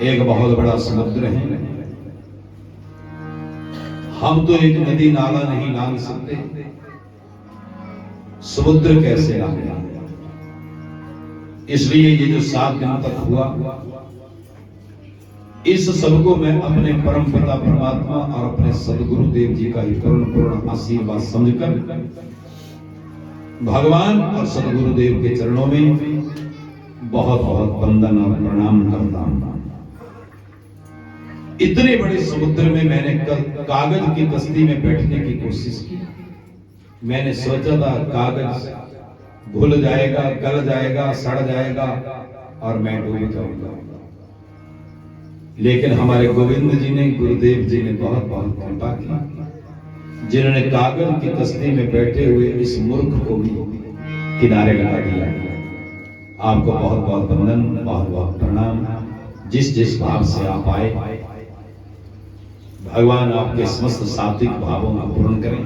[SPEAKER 2] एक बहुत बड़ा समुद्र है। हम तो एक नदी नाला नहीं लांग सकते, समुद्र कैसे लांगे। इसलिए ये जो 7 दिन तक हुआ, इस सबको मैं अपने परम पिता परमात्मा और अपने सदगुरु देव जी का ही पूर्ण आशीर्वाद समझकर भगवान और सदगुरु देव के चरणों में बहुत बहुत वंदन और प्रणाम करता हूं। इतने बड़े समुद्र में मैंने कल कागज की कश्ती में बैठने की कोशिश की। मैंने सोचा था कागज घुल जाएगा, गल जाएगा, सड़ जाएगा और मैं डूब जाऊंगा। लेकिन हमारे गोविंद जी ने, गुरुदेव जी ने बहुत बहुत कृपा की, जिन्होंने कागज की कश्ती में बैठे हुए इस मूर्ख को भी किनारे लगा दिया। आपको बहुत बहुत वंदन, बहुत बहुत प्रणाम। जिस जिस भाव से आप आए, भगवान आपके समस्त सात्विक भावों को पूर्ण करें।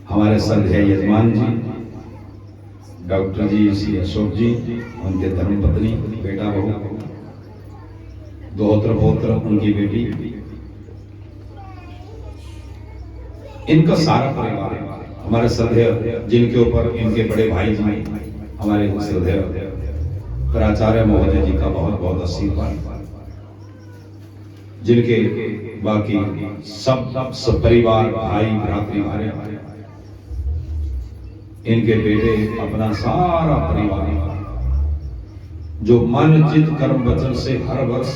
[SPEAKER 2] हमारे श्रद्धेय यजमान जी डॉक्टर जी श्री अशोक जी, उनके धर्मपत्नी, बेटा बहू, दोहत्र पौत्र, उनकी बेटी, इनका सारा परिवार, हमारे श्रद्धेय जिनके ऊपर इनके बड़े भाई जी, हमारे श्रद्धेय प्राचार्य महोदय जी का बहुत बहुत आशीर्वाद, जिनके बाकी सब परिवार, भाई भ्रातृ, इनके बेटे, अपना सारा परिवार जो मन चित कर्म वचन से हर वर्ष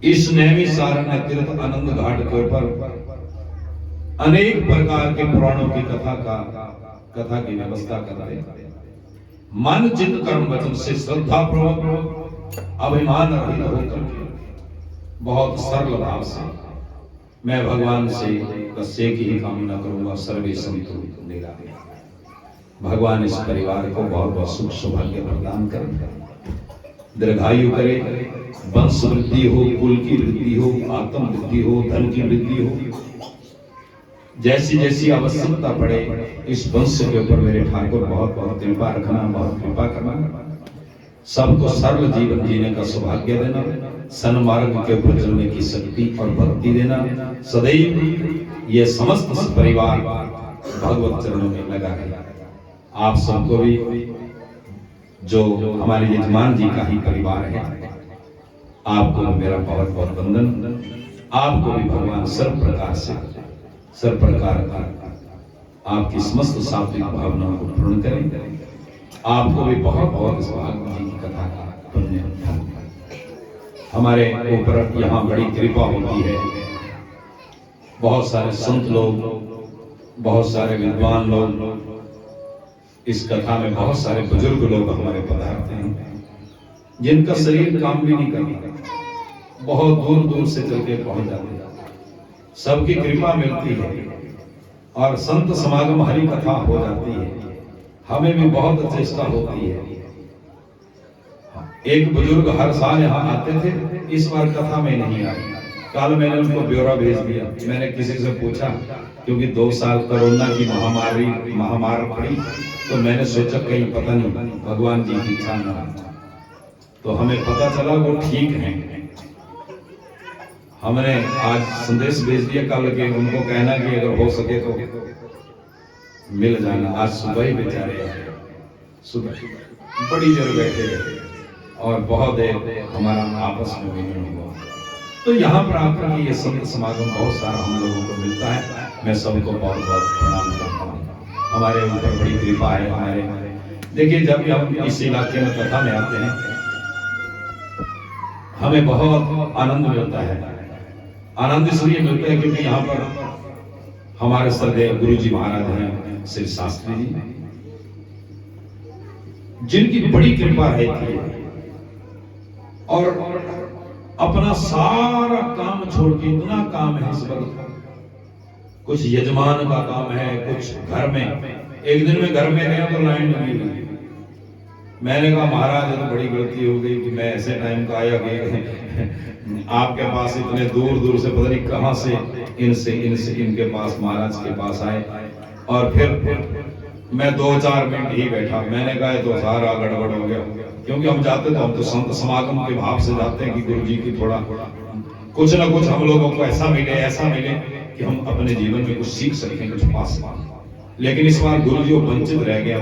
[SPEAKER 2] इस नैमिषारण्य तीर्थ आनंद घाट के ऊपर अनेक प्रकार के पुराणों की कथा की व्यवस्था करते हैं। मन चित कर्म वचन से श्रद्धा पूर्वक, अभिमान रहित होकर बहुत सरल भाव से मैं भगवान से बस एक ही कामना करूंगा, सर्वे संतु निरामया। भगवान इस परिवार को बहुत बहुत सुख सौभाग्य प्रदान करें, दीर्घायु करे, वंश वृद्धि हो, कुल की वृद्धि हो, आत्म वृद्धि हो, धन की वृद्धि हो, जैसी जैसी आवश्यकता पड़े इस वंश के ऊपर मेरे ठाकुर बहुत बहुत कृपा रखना, बहुत कृपा करना, सबको सरल जीवन जीने का सौभाग्य देना, सन्मार्ग के ऊपर चलने की शक्ति और भक्ति देना। सदैव ये समस्त परिवार भगवत चरणों में लगा है। आप सबको भी, जो हमारे यजमान जी का ही परिवार है, आपको मेरा बहुत बहुत वंदन। आपको भी भगवान सर्व प्रकार का आपकी समस्त सात्विक भावनाओं को पूर्ण करें। आपको भी बहुत बहुत इस भागवत जी की कथा का पुण्य हमारे ऊपर यहाँ बड़ी कृपा होती है। बहुत सारे संत लोग, बहुत सारे विद्वान लोग, इस कथा में बहुत सारे बुजुर्ग लोग हमारे पधारते हैं, जिनका शरीर काम भी नहीं करता, बहुत दूर दूर से चल के पहुंच जाते हैं। सबकी कृपा मिलती है और संत समागम हरि कथा हो जाती है। हमें भी बहुत चेष्टा होती है। एक बुजुर्ग हर साल यहाँ आते थे, इस बार कथा में नहीं आए। कल मैंने उनको ब्यौरा भेज दिया। मैंने किसी से पूछा, क्योंकि 2 साल कोरोना की महामारी पड़ी, तो मैंने सोचा कहीं पता नहीं भगवान जी की इच्छा ना, तो हमें पता चला वो ठीक हैं। हमने आज संदेश भेज दिया कल के, उनको कहना कि अगर हो सके तो मिल जाना। आज सुबह ही बेचारे सुबह बड़ी देर बैठे रहे और बहुत देर हमारा आपस में मिलन हुआ। तो यहाँ पर आकर के ये संत समागम बहुत सारा हम लोगों को मिलता है। मैं सबको बहुत बहुत प्रणाम करता हूँ। हमारे ऊपर बड़ी कृपा है। हमारे देखिए, जब भी हम इस इलाके में कथा में आते हैं, हमें बहुत आनंद मिलता है। आनंद इसलिए मिलता है क्योंकि यहाँ पर हमारे श्रद्धेय गुरु जी महाराज हैं, श्री शास्त्री जी, जिनकी बड़ी कृपा रहती है और अपना सारा काम छोड़ के, इतना काम है इस वक्त, कुछ यजमान का काम है, कुछ घर में। एक दिन में घर में गया तो लाइन लगी हुई। मैंने कहा महाराज ये तो बड़ी गलती हो गई कि मैं ऐसे टाइम का आया कि आपके पास इतने दूर दूर से पता नहीं कहां से इनके पास महाराज के पास आए, और फिर मैं 2-4 मिनट ही बैठा। मैंने कहा तो सारा गड़बड़ हो गया, क्योंकि हम जाते तो हम तो संत समागम के भाव से जाते हैं कि गुरु जी की थोड़ा कुछ ना कुछ हम लोगों को ऐसा मिले कि हम अपने जीवन में कुछ सीख सकें, कुछ पा सकें। लेकिन इस बार गुरु जी वंचित रह गया,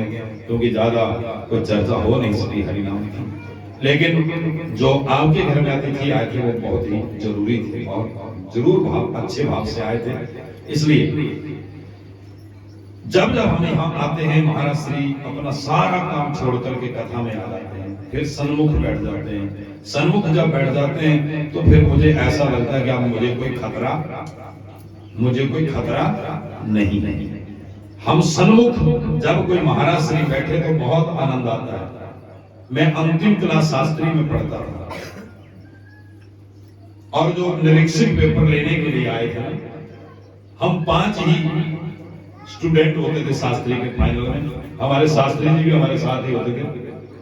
[SPEAKER 2] क्योंकि ज्यादा कोई चर्चा हो नहीं सकी हरिनाम की। लेकिन जो आपके घर में अतिथि आए थे वो बहुत ही जरूरी थे और जरूर अच्छे भाव से आए थे। इसलिए जब हम यहाँ आते हैं, महाराज श्री अपना सारा काम छोड़ करके कथा में आ जाते हैं, फिर सन्मुख बैठ जाते हैं। सन्मुख जब बैठ जाते हैं तो फिर मुझे ऐसा लगता है कि अब मुझे कोई खतरा नहीं। हम सन्मुख जब कोई महाराज श्री बैठे तो बहुत आनंद आता है। मैं अंतिम क्लास शास्त्री में पढ़ता था और जो निरीक्षक पेपर लेने के लिए आए थे, हम 5 ही स्टूडेंट होते थे शास्त्री के फाइनल में। हमारे शास्त्री जी भी हमारे साथ ही होते थे,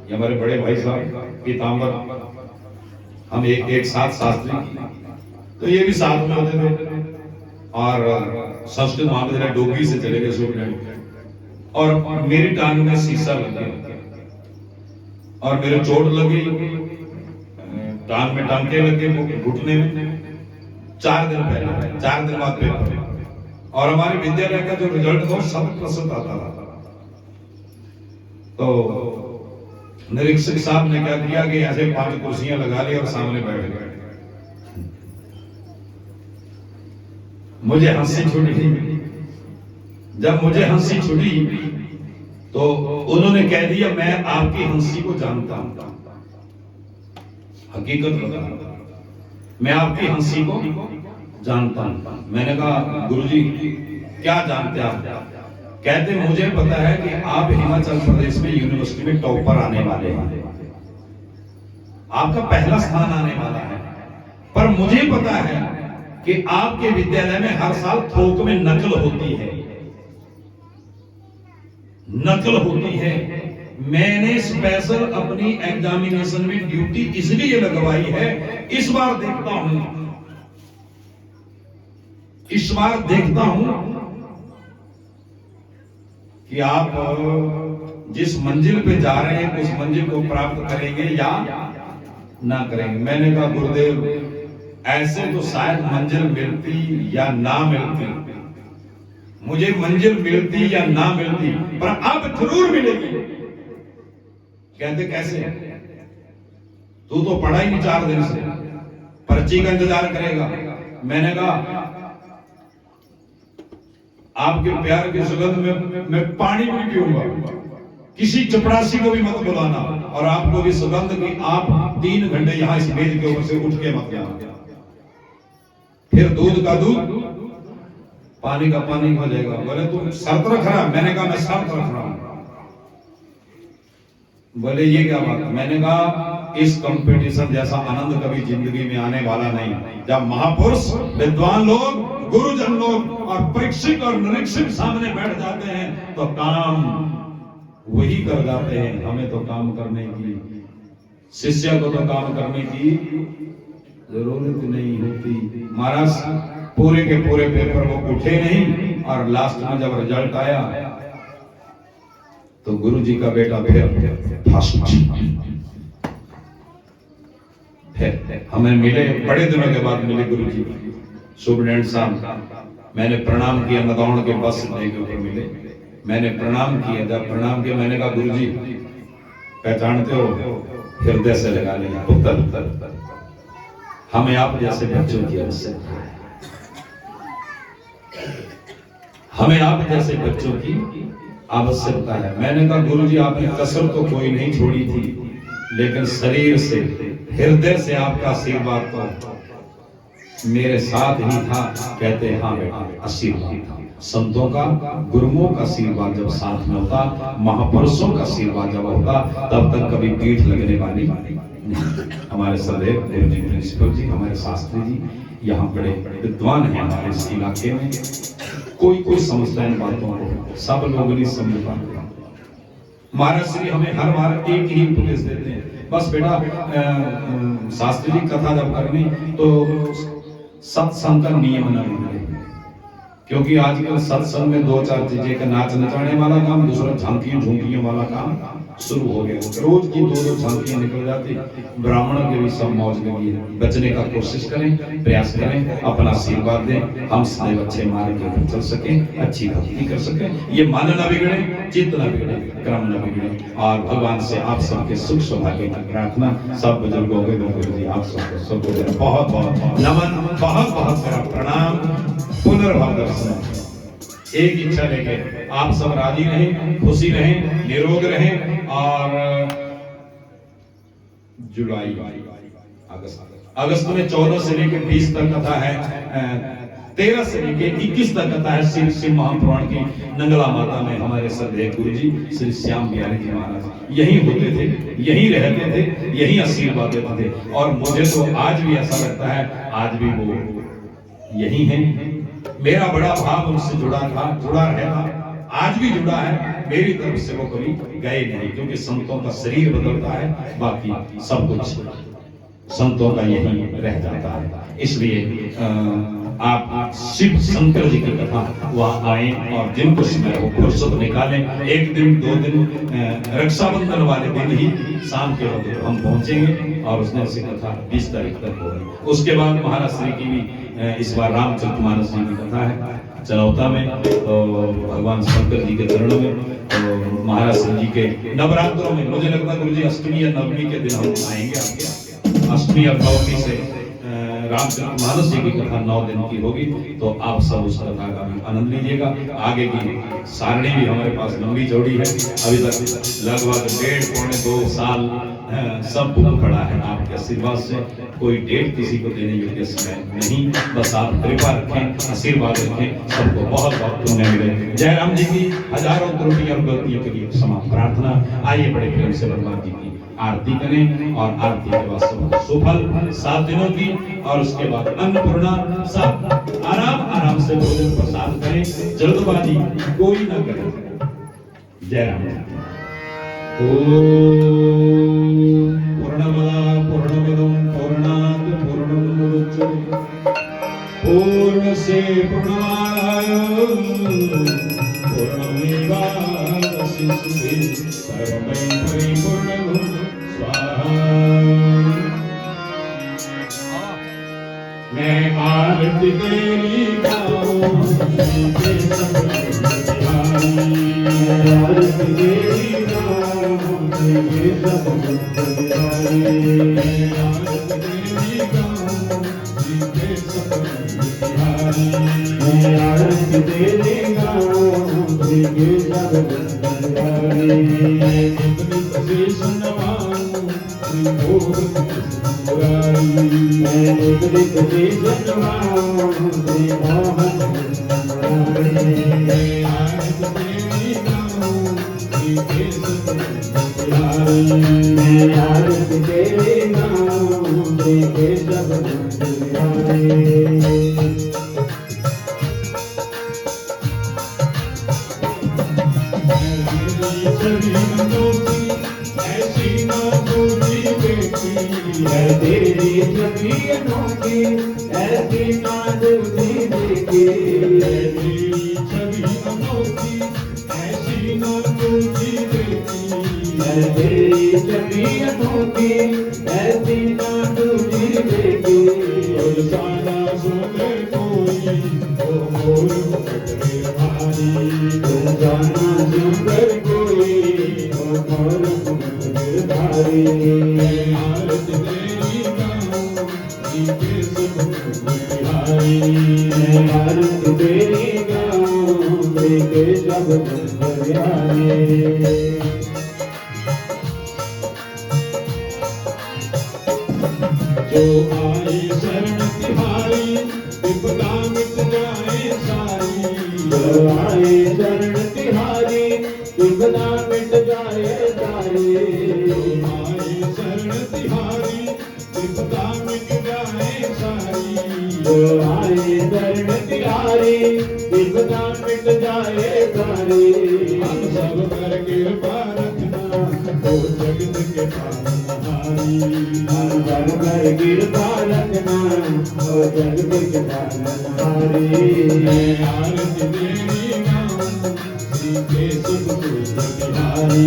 [SPEAKER 2] ये हमारे बड़े भाई साहब पीताम्बर, हम एक साथ शास्त्री, तो ये भी साथ में होते थे। और संस्कृत महाविद्यालय डोगरी से चले गए स्टूडेंट, और मेरी टांग में शीशा लग गया और मेरे चोट लग गई, टांग में टांके लग गए, घुटने में। 4 दिन बाद पेपर, और हमारे विद्यालय का जो रिजल्ट था 100% आता था। तो निरीक्षक साहब ने क्या किया कि ऐसे 5 कुर्सियां लगा ली और सामने बैठ गए। मुझे हंसी छूटी। जब मुझे हंसी छूटी तो उन्होंने कह दिया मैं आपकी हंसी को जानता हूं। हकीकत बता, मैं आपकी हंसी को जानता हूं। मैंने कहा गुरुजी क्या जानते आप? कहते मुझे पता है कि आप हिमाचल प्रदेश में यूनिवर्सिटी में टॉपर आने वाले हैं, आपका पहला स्थान आने वाला है। पर मुझे पता है कि आपके विद्यालय में हर साल थोक में नकल होती है। मैंने स्पेशल अपनी एग्जामिनेशन में ड्यूटी इसलिए लगवाई है, इस बार देखता हूं कि आप जिस मंजिल पे जा रहे हैं उस मंजिल को प्राप्त करेंगे या ना करेंगे। मैंने कहा गुरुदेव ऐसे तो शायद मंजिल मिलती या ना मिलती, मुझे मंजिल मिलती या ना मिलती, पर अब जरूर मिलेगी। कहते कैसे? तू तो पढ़ा ही नहीं 4 दिन से, पर्ची का इंतजार करेगा। मैंने कहा आपके प्यार की सुगंध में मैं पानी भी पीऊंगा, किसी चपरासी को भी मत बुलाना, और आपको भी सुगंध की आप 3 घंटे यहां इस मेज के ऊपर से उठ के मत जाना। फिर दूध का दूध, पानी का पानी हो जाएगा। बोले तू शर्त रख रहा? मैंने कहा मैं शर्त रख रहा हूं। बोले ये क्या बात? मैंने कहा इस कंपटीशन जैसा आनंद कभी जिंदगी में आने वाला नहीं। जब महापुरुष, विद्वान लोग, गुरुजन लोग और परीक्षक और निरीक्षक सामने बैठ जाते हैं तो काम वही कर जाते हैं। हमें तो काम करने की, शिष्य को तो काम करने की जरूरत नहीं होती। महाराज पूरे के पूरे पेपर वो उठे नहीं, और लास्ट में जब रिजल्ट आया तो गुरु जी का बेटा फिर फर्स्ट। फिर हमें मिले, बड़े दिनों के बाद मिले गुरु जी, सुप्रिटेंडेंट साहब। मैंने प्रणाम किया, नदौड़ के बस अड्डे के ऊपर मिले। मैंने प्रणाम किया, जब प्रणाम किया मैंने कहा गुरु जी पहचानते हो? हृदय से लगा लिया। पुत्र हमें आप जैसे बच्चों की आवश्यकता है, हमें आप जैसे बच्चों की आवश्यकता है। मैंने कहा गुरु जी आपने कसर तो कोई नहीं छोड़ी थी, लेकिन शरीर से, हृदय से आपका आशीर्वाद तो मेरे साथ ही था। कहते हाँ बेटा आशीर्वाद था। संतों का, गुरुओं का आशीर्वाद जब साथ में होता, महापुरुषों का आशीर्वाद जब होता, तब तक कभी पीठ लगने वाली नहीं। हमारे सदैव गुरु जी, प्रिंसिपल जी, हमारे शास्त्री जी यहाँ बड़े विद्वान हैं हमारे इस इलाके में। कोई समझता है इन बातों को, सब लोग नहीं समझ पाते। महाराज श्री हमें हर बार एक ही उपदेश देते हैं, बस बेटा शास्त्री जी कथा जब करनी तो सत्संग का नियम न बिगड़े। क्योंकि आजकल सत्संग में 2-4 चीजें का नाच नचाने वाला काम, दूसरा झांकियों झुंकियों वाला काम शुरू हो गया। रोज की 2-2 झांकियां निकल जाती। ब्राह्मणों के भी सब मौज लगी है। बचने का कोशिश करें, प्रयास करें, अपना आशीर्वाद दें, हम सदैव अच्छे मार्ग के ऊपर चल सकें, अच्छी भक्ति कर सकें। ये मन न बिगड़े, चित्त न बिगड़े, क्रम न बिगड़े। और भगवान से आप सबके सुख सौभाग्य की प्रार्थना। सब बुजुर्गों के गुरु जी आप सबको बहुत बहुत नमन, बहुत बहुत मेरा प्रणाम। पुनर्भव दर्शन, एक इच्छा लेके आप सब राजी रहें, खुशी रहें, निरोग रहें। और जुलाई, अगस्त में 14 से लेकर 20 तक कथा है, 13 से लेकर 21 तक कथा है श्री शिव महापुराण की नंगला माता में। हमारे श्रद्धेय गुरु जी श्री श्याम बिहारी जी महाराज यही होते थे, यही रहते थे, यही आशीर्वाद देते थे। और मुझे तो आज भी ऐसा लगता है, आज भी वो यही है। मेरा बड़ा भाव उनसे जुड़ा था, जुड़ा रहेगा, आज भी जुड़ा है। मेरी तरफ से वो कभी गए नहीं, क्योंकि संतों का शरीर बदलता है, बाकी सब कुछ संतों का यही रह जाता है। इसलिए आप शिव शंकर जी की कथा वहां आए, और जिनको समय हो फुर्सत निकालें। 1 दिन 2 दिन, रक्षाबंधन वाले दिन ही शाम के वक्त हम पहुंचेंगे, और उसने से कथा 20 तारीख तक होगी। उसके बाद महाराज श्री की भी इस बार रामचरितमानस जी की कथा है चनौता में, तो भगवान शंकर जी के चरणों में। तो महाराज श्री जी के नवरात्रों में मुझे लगता है गुरु जी अष्टमी या नवमी के दिन हम आएंगे आपके। अष्टमी और नवमी से रामचरितमानस जी की कथा 9 दिन की होगी, तो आप सब उस कथा का भी आनंद लीजिएगा। आगे की सारणी भी हमारे पास लंबी चौड़ी है, अभी तक लगभग 1.5-2 साल सब बुक पड़ा है। आपके आशीर्वाद से कोई डेट किसी को देने योग्य समय नहीं, बस आप कृपा रखें, आशीर्वाद रखें, सबको बहुत बहुत पुण्य मिले। जय राम जी की हजारों त्रुटियों और गलतियों के लिए क्षमा प्रार्थना। आइए बड़े प्रेम से भगवान जी की आरती करें, और आरती के बाद सब सुफल 7 दिनों की, और उसके बाद अन्नपूर्णा। सब आराम से भोजन प्रसाद करें, जल्दबाजी कोई ना करें। जय राम। पूर्णमदं पूर्णात् पूर्णमुदच्यते पूर्णस्य पूर्णमादाय पूर्णमेवावशिष्यते।
[SPEAKER 3] आरती तेरी गाऊं के सब आरती तेरी गाऊं के सब आरती तेरी गाऊं के सब तेरी छवि अनोखी ऐसी ना दूजी देखी तेरी छवि अनोखी ऐसी ना दूजी देखी तेरी छवि अनोखी ऐसी ना दूजी देखी और सादा सुंदर कोई वो मोर मुकुट भारी तुम जाना सुंदर कोई वो मोर मुकुट भारी आरती तेरी गाऊं के सब आरती तेरी गाऊं के सब जो आए शरण तिहारी विपदा मिट जाए सारी जो आए शरण तिहारी विपदा मिट जाए सारी जो आए शरण तिहारी विपदा मिट जाए सारी जो आए शरण तिहारी विपदा मिट जाए सारी हम सब पर कृपा रखना ओ जगत के पालनहारी हम सब पर कृपा रखना ओ जगत के पालनहारी आरती तेरी गाऊं के सुख बिहारी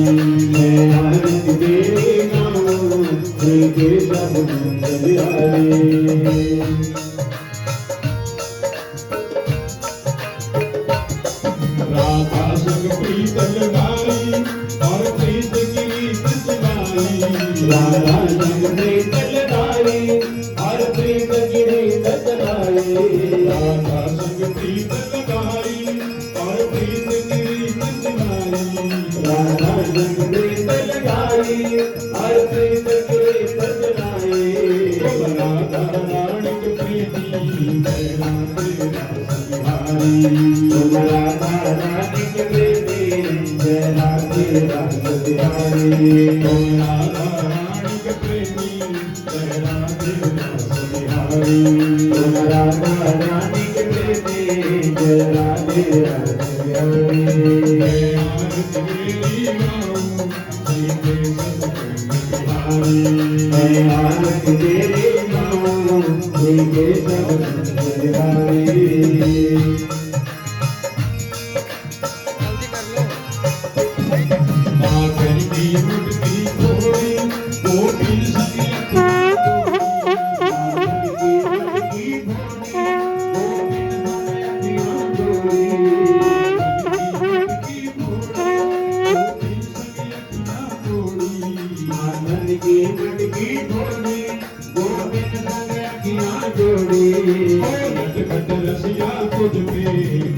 [SPEAKER 3] आरती तेरी गाऊं के सब बिहारी राधा संग प्रीत लगाई और प्रीत की रीत चलाई राधा संग प्रीत लगाई और प्रीत की रीत चलाई राधा संग प्रीत लगाई और प्रीत की रीत चलाई राधा संग प्रीत लगाई और प्रीत की रीत चलाई राधा रानी की प्रीति तेरा तेरा सहारी राधा रानी के बेटे तेरा तेरा सहारी राधा रानी के प्रेमी तेरा तेरा सहारी राधा रानी के बेटे तेरा तेरा सहारी आरती तेरी गाऊं के सब बिहारी आरती तेरी गाऊं के सब बिहारी माखन की मुट्ठी थोड़ी कोटि सकी आनंद की मटकी थोड़ी गोविंद संग अखियां जोड़ी नट खट रसिया तुझ पे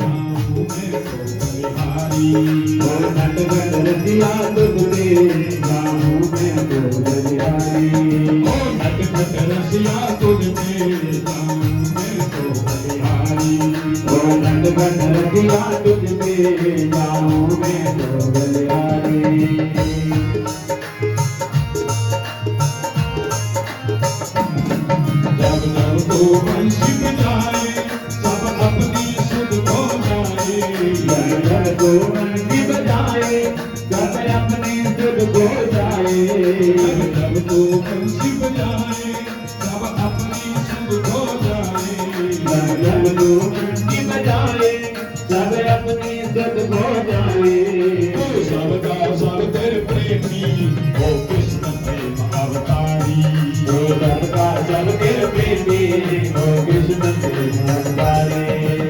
[SPEAKER 3] गाऊं मैं तो बलिहारी नट खट रसिया तुझ पे गाऊं मैं तो बलिहारी नट खट रसिया तुझ पे गाऊं मैं तो बलिहारी नट खट रसिया तुझ पे गाऊं मैं तो बलिहारी जब जब तो बंसी बजाए सब अपनी सुध हो जाए जब जब तो बंसी बजाए सब अपनी सुध हो जाए जब जब तो बंसी बजाए सब अपनी सुध हो जाए जब जब तो बंसी बजाए सब अपनी सुध हो जाए सबका सब तेरे प्रेमी ओ कृष्ण प्रेम अवतारी सबका सब तेरे प्रेमी हो कृष्ण प्रेम अवतारे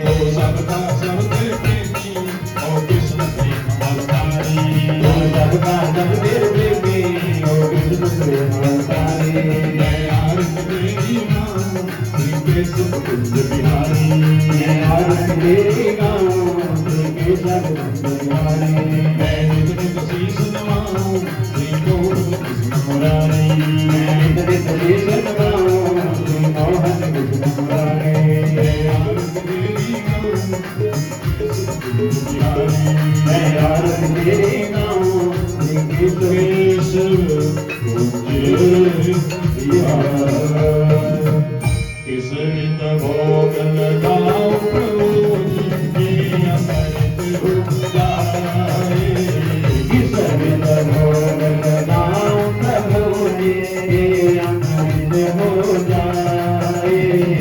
[SPEAKER 3] हो सबका सब तेरे प्रेमी हो कृष्ण प्रेम अवतारे हो सबका सब तेरे प्रेमी हो कृष्ण प्रेम अवतारे मैं आरती तेरी गाऊं श्री केशव कुंज बिहारी मैं आरती तेरी गाऊं श्री केशव कुंज बिहारी मैं नित नित शीश नवाऊं श्री मोहन कृष्ण मुरारी मैं नित नित शीश नवाऊं श्री मोहन कृष्ण मुरारी मैं आरती तेरी गाऊं मैं आरती तेरी गाऊं श्री केशव कुंज बिहारी किस विध भोग लगाऊं प्रभु जी अमृत हो जाए किस विध भोग लगाऊं प्रभु जी अमृत हो जाए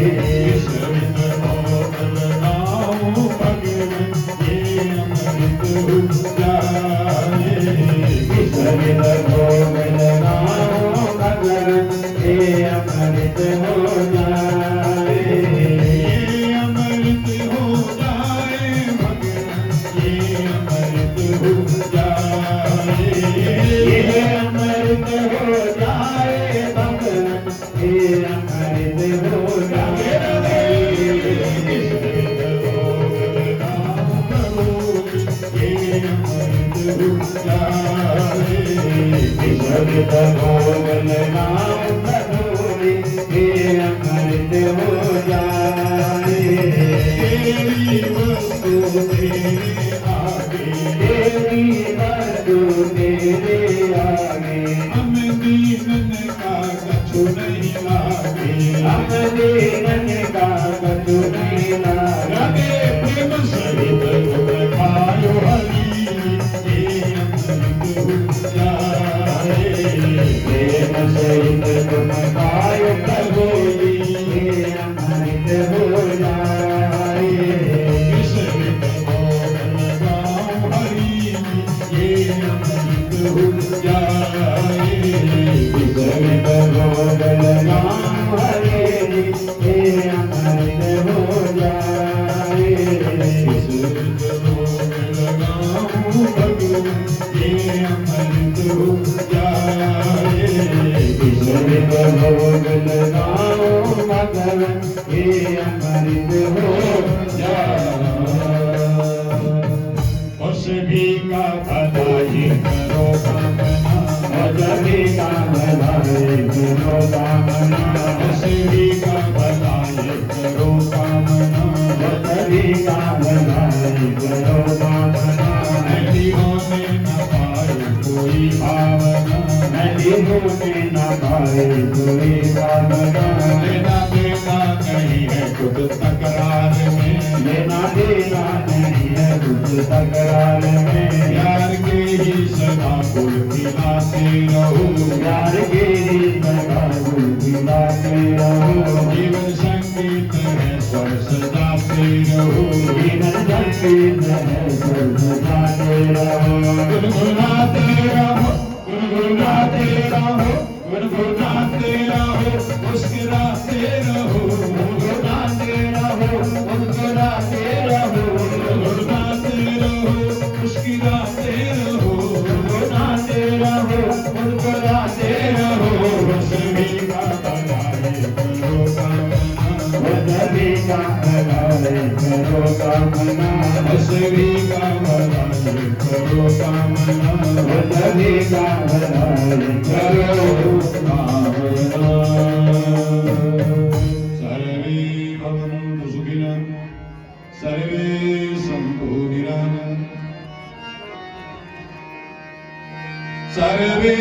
[SPEAKER 3] किस विध भोग लगाऊं भगवान ये अमृत हो जाए किस विध भोग लगाऊं भगवान ये अमृत हो जाए अमृत हो जाए भगवान ये अमृत हो जाए अमृत हो जाए भगवान ये अमृत हो जाए भोग लगाऊं प्रभु ये अमृत हो जाए तेरी वस्तु तेरे आगे तेरी वस्तु तेरे आगे हम दीनन का कछु नहीं लागे हम दीनन का कछु नहीं लागे प्रेम सहित गुण खायो हरि ये अमृत हो जाए प्रेम सहित गुण खायो प्रभु ये अमृत हो जाए किस विध भोग लगाऊं हरि ये अमृत हो जाए किस विध भोग लगाऊं हरि ये अमृत हो जाए किस विध भोग लगाऊं भगवान ये अमृत हो जाए किस विध भोग लगाऊं भगवान ये अमृत हो जाए उस भी का भलाई करो कामना उस भी का भलाई करो कामना उस भी का भलाई करो कामना उस भी का भलाई करो कामना नहीं होने न पाए कोई भावना नहीं होने न पाए कोई भावना लेना देना नहीं है खुद तकरार में लेना देना नहीं है खुद तकरार में यार के ही सदा फूल खिलाते रहो यार के ही सदा फूल खिलाते रहो जीवन संगीत है स्वर सजाते रहो जीवन संगीत है स्वर सजाते रहो गुनगुनाते रहो गुनगुनाते रहो गुनगुनाते रहो मुस्कुराते रहो गुनगुनाते रहो मुस्कुराते रहो गुनगुनाते रहो मुस्कुराते रहो गुनगुनाते रहो मुस्कुराते रहो सभी का भलाई करो कामना सभी का भलाई करो कामना सभी का भलाई करो कामना सभी का भलाई करो कामना सर्वे भवन्तु सुखिनः सर्वे सन्तु निरामयाः सर्वे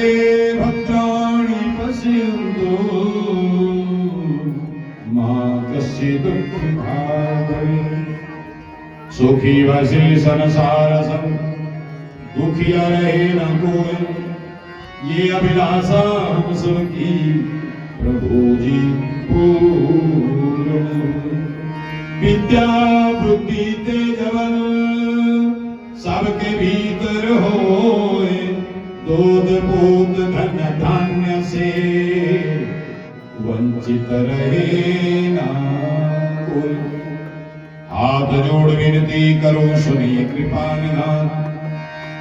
[SPEAKER 3] भद्राणि पश्यन्तु मा कश्चित् दुःखभाग् भवेत् सुखी वसे संसार सब दुखिया रहे न कोई ये अभिलाषा हम सबकी प्रभु जी पूर्ण विद्या बुद्धि तेजवन सबके भीतर होए दूध पूत धन धान्य से वंचित रहे ना कोई। हाथ जोड़ विनती करो सुनिए कृपा निधान,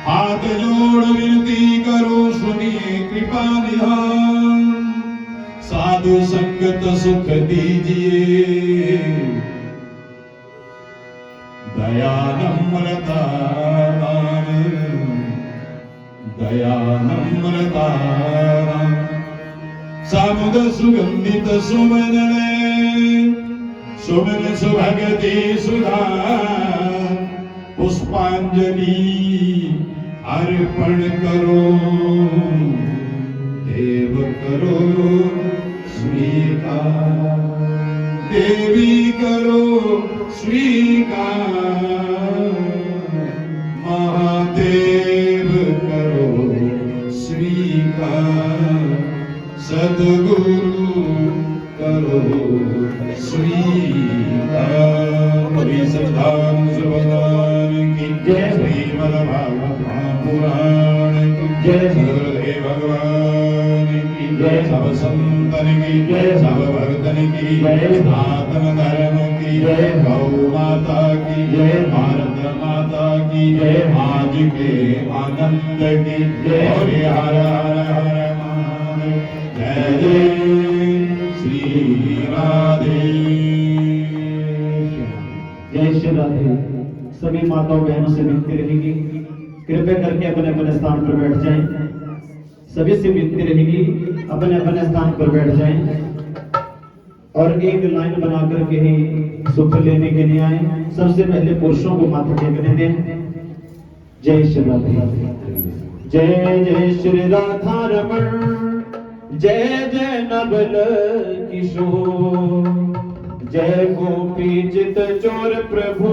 [SPEAKER 3] हाथ जोड़ विनती करो सुनिए कृपा निधान। साधु संगत सुख दीजिए, दया नम्रता दया नम्रता। सामुद सुगंधित सुमन सुमन सुभगति सुधा, पुष्पांजलि अर्पण करो, देव करो स्वीकार, देवी करो स्वीकार, महादेव करो स्वीकार, सद्गुरु करो स्वीकार। श्री सच्चिदानंद भगवान की जय, श्रीमद्भागवत महापुराण की जय, सद्गुरुदेव भगवान की जय, सब संतन की जय, सब भक्तन की जय, सनातन धर्म की जय, गौ माता की जय, भारत माता की जय, आज के आनंद की जय, हरे हर हर हर महादेव, जय जय श्री राधे।
[SPEAKER 4] जय श्री राधे। सभी माताओं बहनों से विनती रहेगी, कृपया करके अपने अपने स्थान पर बैठ जाएं। सभी से विनती रहेगी, अपने अपने स्थान पर बैठ जाएं और एक लाइन बना करके ही सुख लेने के लिए आए। सबसे पहले पुरुषों को माथा टेकने दें। जय श्री राधे। जय जय श्री राधा रमण, जय जय नवल किशोर, जय गोपी चित चोर प्रभु,